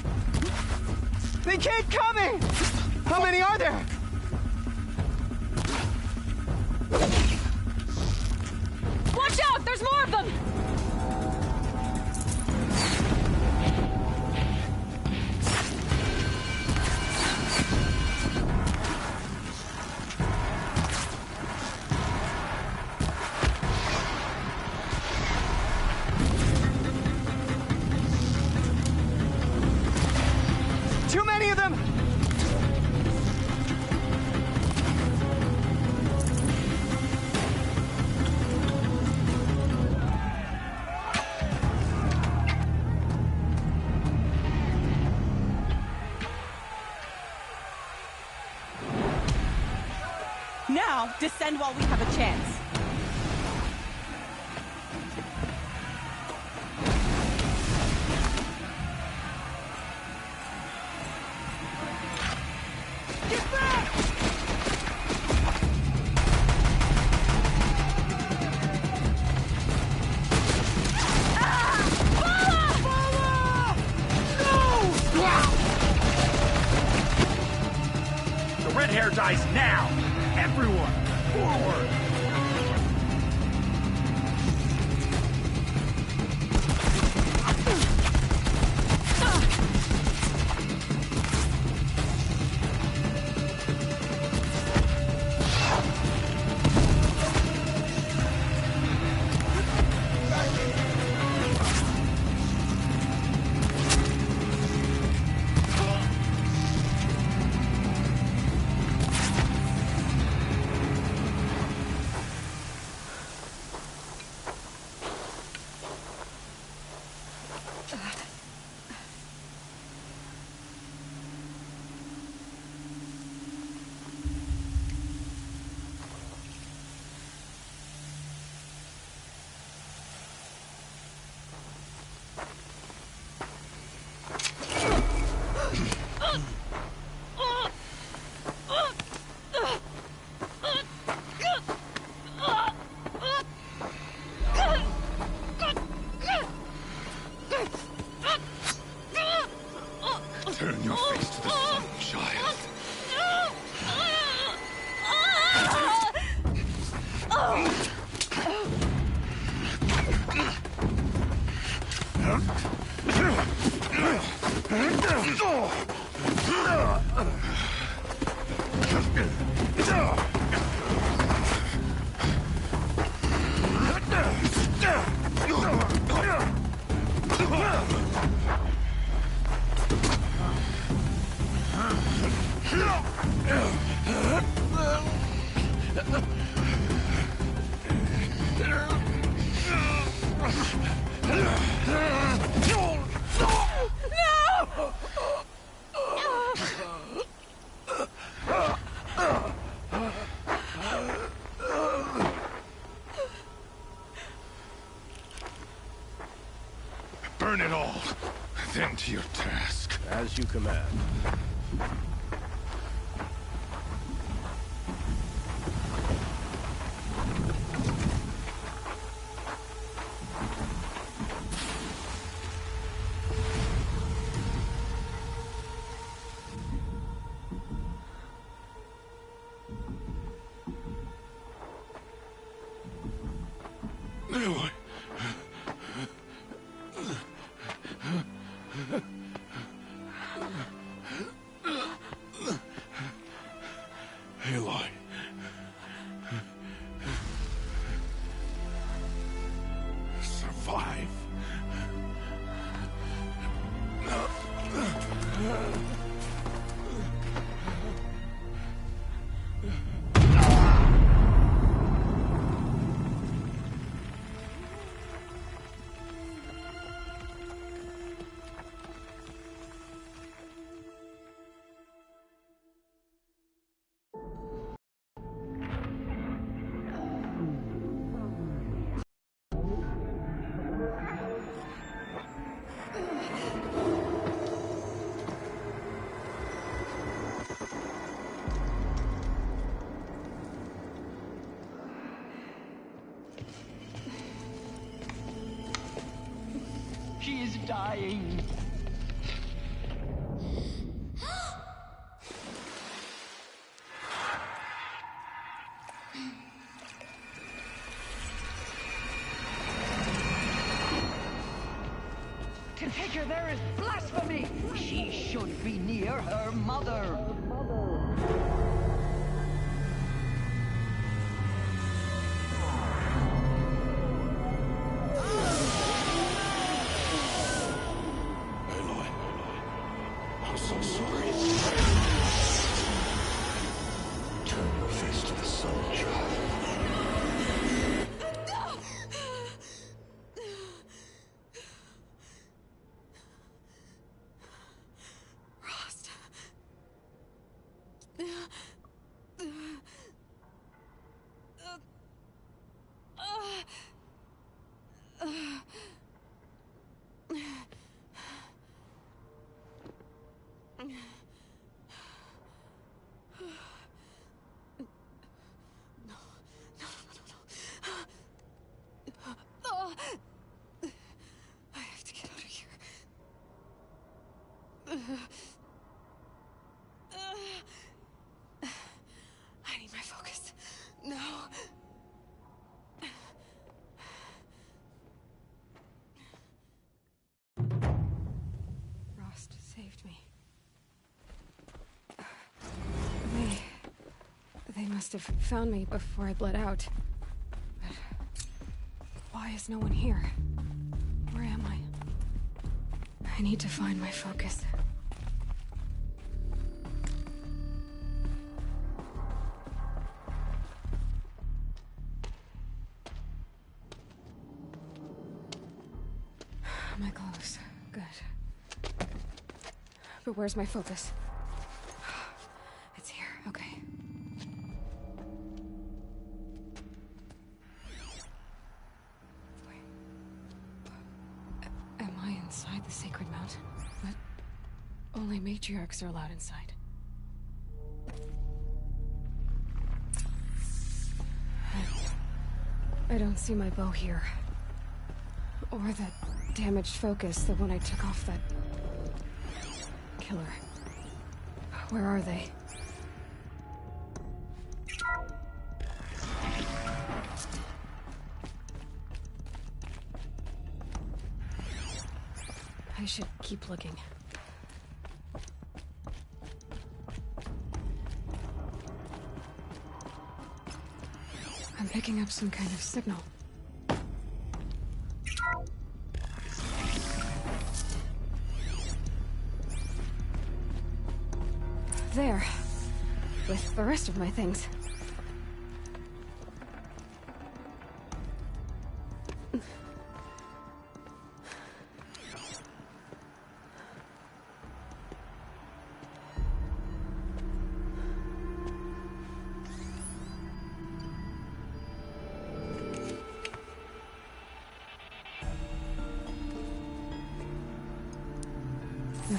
They keep coming! How many are there? Watch out! There's more of them! Too many of them! Now, descend while we have a chance. Get back! The red hair dies now! Everyone, forward! Turn your face to the sun, child. Burn it all, then to your task. As you command. Aloy. Survive. She is dying. stranger there is blasphemy! She should be near her mother! Aloy, I'm so sorry. Turn your face to the sun, child. I need my focus. No. Rost saved me. They must have found me before I bled out. But why is no one here? Where am I? I need to find my focus. My clothes. Good. But where's my focus? It's here. Okay. Wait. Am I inside the sacred mountain? But only matriarchs are allowed inside. I don't see my bow here. Or that damaged focus, the one I took off that killer. Where are they? I should keep looking. I'm picking up some kind of signal. There. With the rest of my things. Now,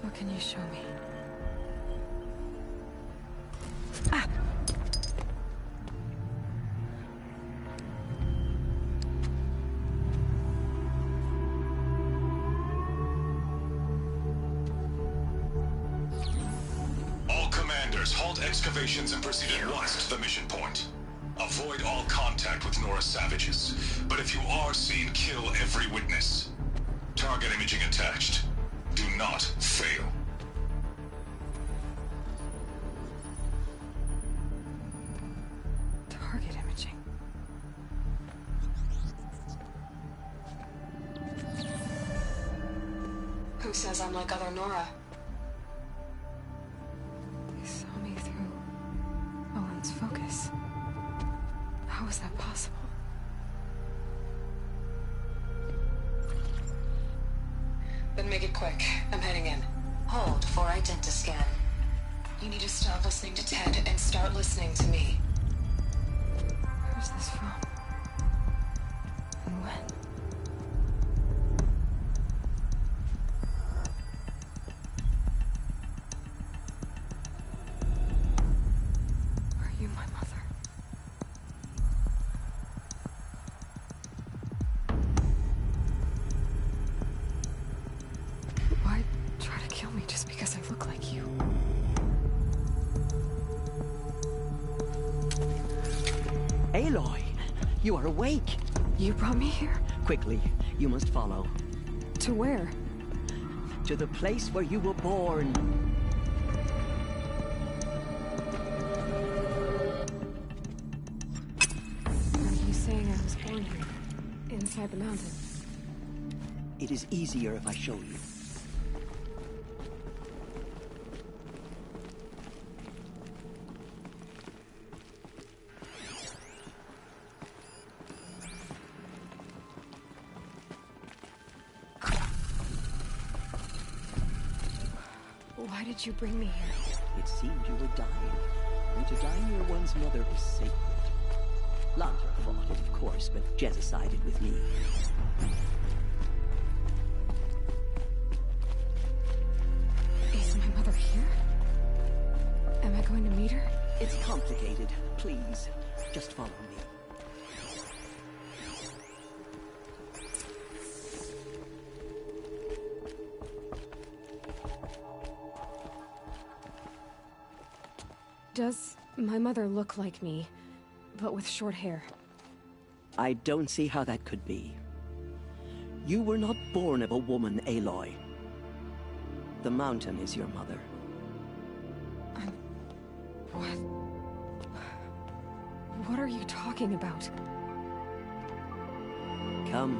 what can you show me? Ah! All commanders, halt excavations and proceed at once to the mission point. Avoid all contact with Nora savages, but if you are seen, kill every witness. Target imaging attached. Do not fail. Target imaging. Who says I'm like other Nora? They saw me through Owen's focus. How is that possible? Then make it quick. I'm heading in. Hold for identiscan. You need to stop listening to Ted and start listening to me. Where's this from? And when? Are you my mother? Why try to kill me just because I look like you? Aloy, you are awake. You brought me here? Quickly, you must follow. To where? To the place where you were born. Are you saying I was born here? Inside the mountain? It is easier if I show you. Why did you bring me here? It seemed you were dying, and to die near one's mother was sacred. Lanta fought it, of course, but Jezza sided with me. Is my mother here? Am I going to meet her? It's complicated. Please, just follow me. Does my mother look like me, but with short hair? I don't see how that could be. You were not born of a woman, Aloy. The mountain is your mother. What? What are you talking about? Come.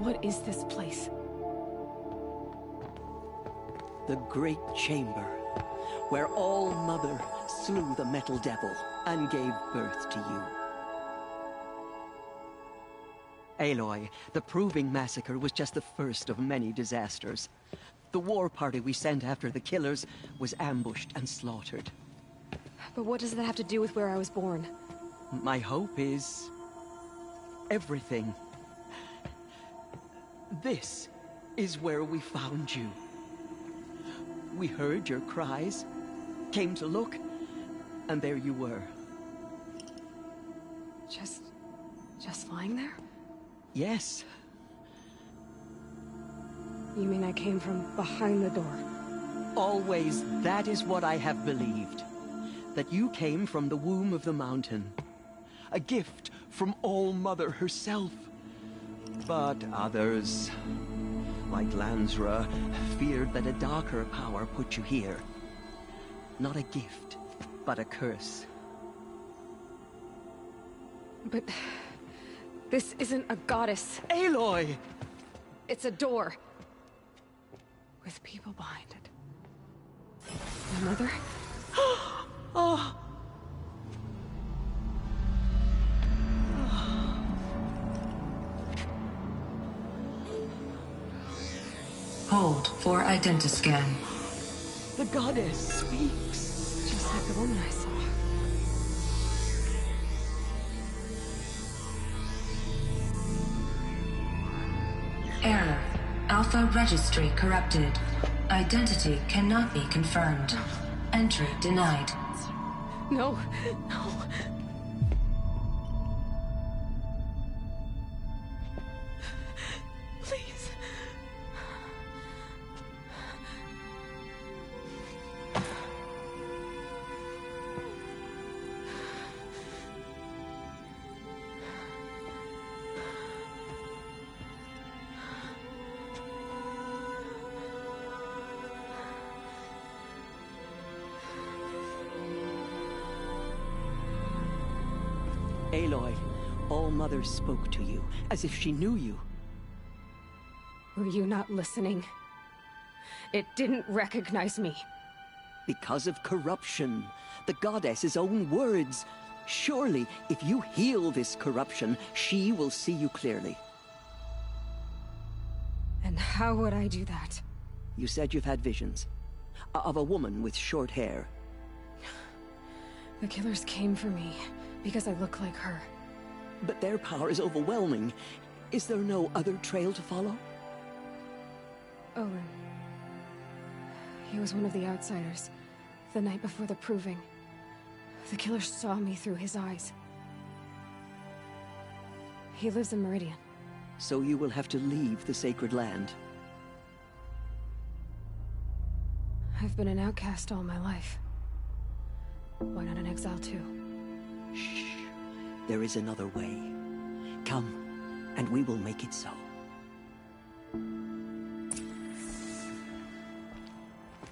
What is this place? The Great Chamber, where All Mother slew the Metal Devil and gave birth to you. Aloy, the Proving Massacre was just the first of many disasters. The war party we sent after the killers was ambushed and slaughtered. But what does that have to do with where I was born? My hope is everything. This is where we found you. We heard your cries, came to look, and there you were. Just lying there? Yes. You mean I came from behind the door? Always, that is what I have believed. That you came from the womb of the mountain. A gift from All Mother herself. But others, like Lansra, feared that a darker power put you here. Not a gift, but a curse. But this isn't a goddess. Aloy! It's a door. With people behind it. My mother? Oh! Hold for identiscan. The goddess speaks. Just like the woman I saw. Error. Alpha registry corrupted. Identity cannot be confirmed. Entry denied. No, no. Please. Aloy, All Mother spoke to you, as if she knew you. Were you not listening? It didn't recognize me. Because of corruption. The goddess's own words. Surely, if you heal this corruption, she will see you clearly. And how would I do that? You said you've had visions. Of a woman with short hair. The killers came for me, because I look like her. But their power is overwhelming. Is there no other trail to follow? Owen. He was one of the outsiders. The night before the Proving. The killer saw me through his eyes. He lives in Meridian. So you will have to leave the sacred land. I I've been an outcast all my life. Why not an exile too? Shh. There is another way. Come, and we will make it so.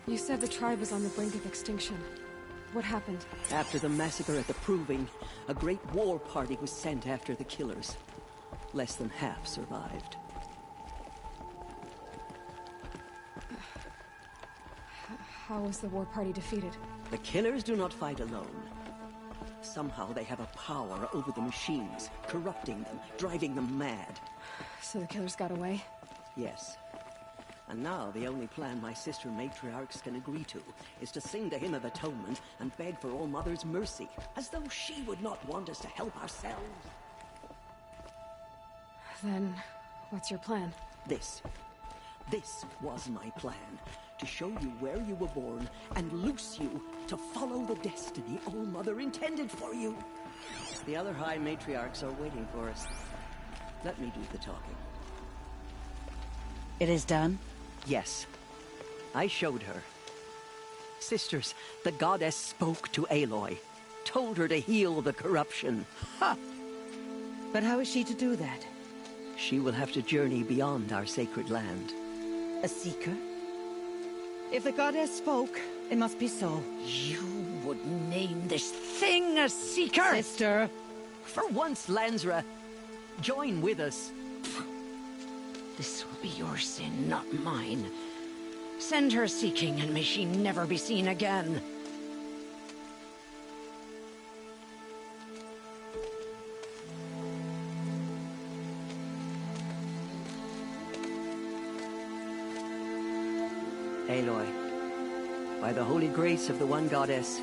You said the tribe was on the brink of extinction. What happened? After the massacre at the Proving, a great war party was sent after the killers. Less than half survived. How was the war party defeated? The killers do not fight alone. Somehow they have a power over the machines, corrupting them, driving them mad. So the killers got away? Yes. And now the only plan my sister matriarchs can agree to is to sing the Hymn of Atonement and beg for All Mother's mercy, as though she would not want us to help ourselves. Then, what's your plan? This was my plan. To show you where you were born and loose you to follow the destiny All Mother intended for you. The other High Matriarchs are waiting for us. Let me do the talking. It is done? Yes. I showed her. Sisters, the goddess spoke to Aloy. Told her to heal the corruption. Ha! But how is she to do that? She will have to journey beyond our sacred land. A seeker? If the goddess spoke, it must be so. You would name this thing a seeker? Sister! For once, Lansra, join with us. This will be your sin, not mine. Send her seeking, and may she never be seen again. Aloy, by the holy grace of the one goddess,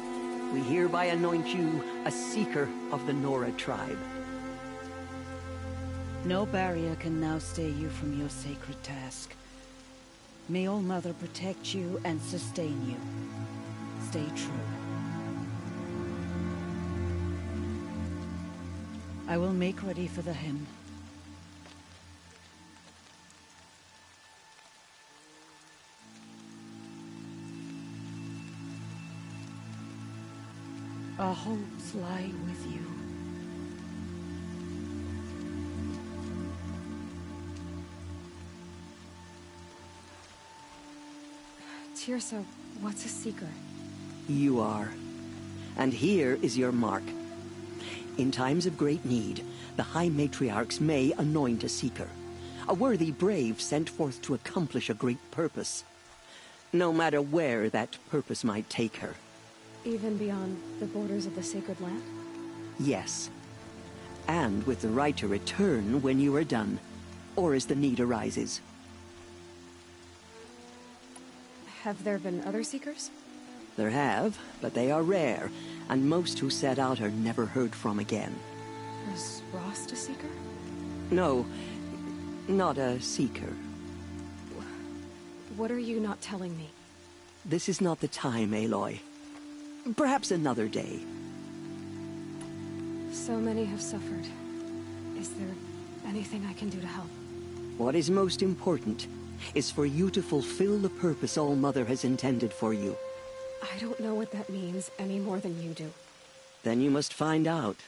we hereby anoint you a seeker of the Nora tribe. No barrier can now stay you from your sacred task. May All Mother protect you and sustain you. Stay true. I will make ready for the hymn. Our hopes lie with you. Tirsa, what's a seeker? You are. And here is your mark. In times of great need, the High Matriarchs may anoint a seeker. A worthy brave sent forth to accomplish a great purpose. No matter where that purpose might take her. Even beyond the borders of the sacred land? Yes. And with the right to return when you are done, or as the need arises. Have there been other seekers? There have, but they are rare, and most who set out are never heard from again. Was Rost a seeker? No, not a seeker. What are you not telling me? This is not the time, Aloy. Perhaps another day. So many have suffered. Is there anything I can do to help? What is most important is for you to fulfill the purpose All Mother has intended for you. I don't know what that means any more than you do. Then you must find out.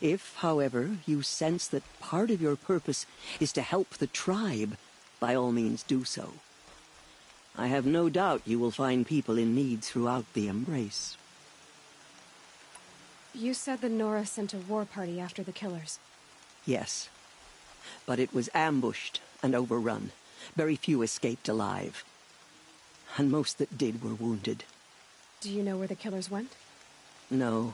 If, however, you sense that part of your purpose is to help the tribe, by all means do so. I have no doubt you will find people in need throughout the Embrace. You said the Nora sent a war party after the killers. Yes. But it was ambushed and overrun. Very few escaped alive. And most that did were wounded. Do you know where the killers went? No.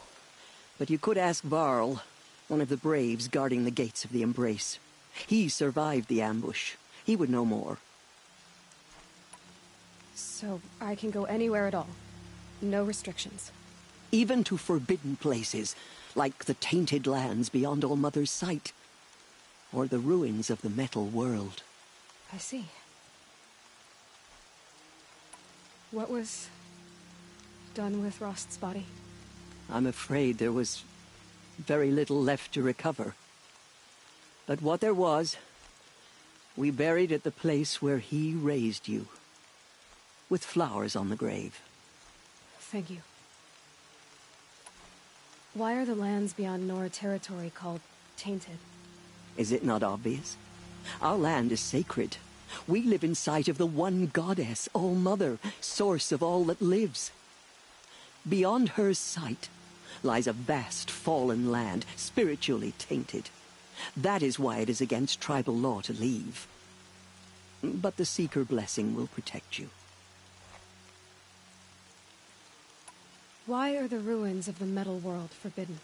But you could ask Varl, one of the braves guarding the gates of the Embrace. He survived the ambush. He would know more. So I can go anywhere at all? No restrictions? Even to forbidden places, like the tainted lands beyond All Mother's sight. Or the ruins of the metal world. I see. What was done with Rost's body? I'm afraid there was very little left to recover. But what there was, we buried at the place where he raised you. with flowers on the grave. Thank you. Why are the lands beyond Nora territory called tainted? Is it not obvious? Our land is sacred. We live in sight of the one goddess, All-Mother, source of all that lives. Beyond her sight lies a vast fallen land, spiritually tainted. That is why it is against tribal law to leave. But the Seeker blessing will protect you. Why are the ruins of the metal world forbidden?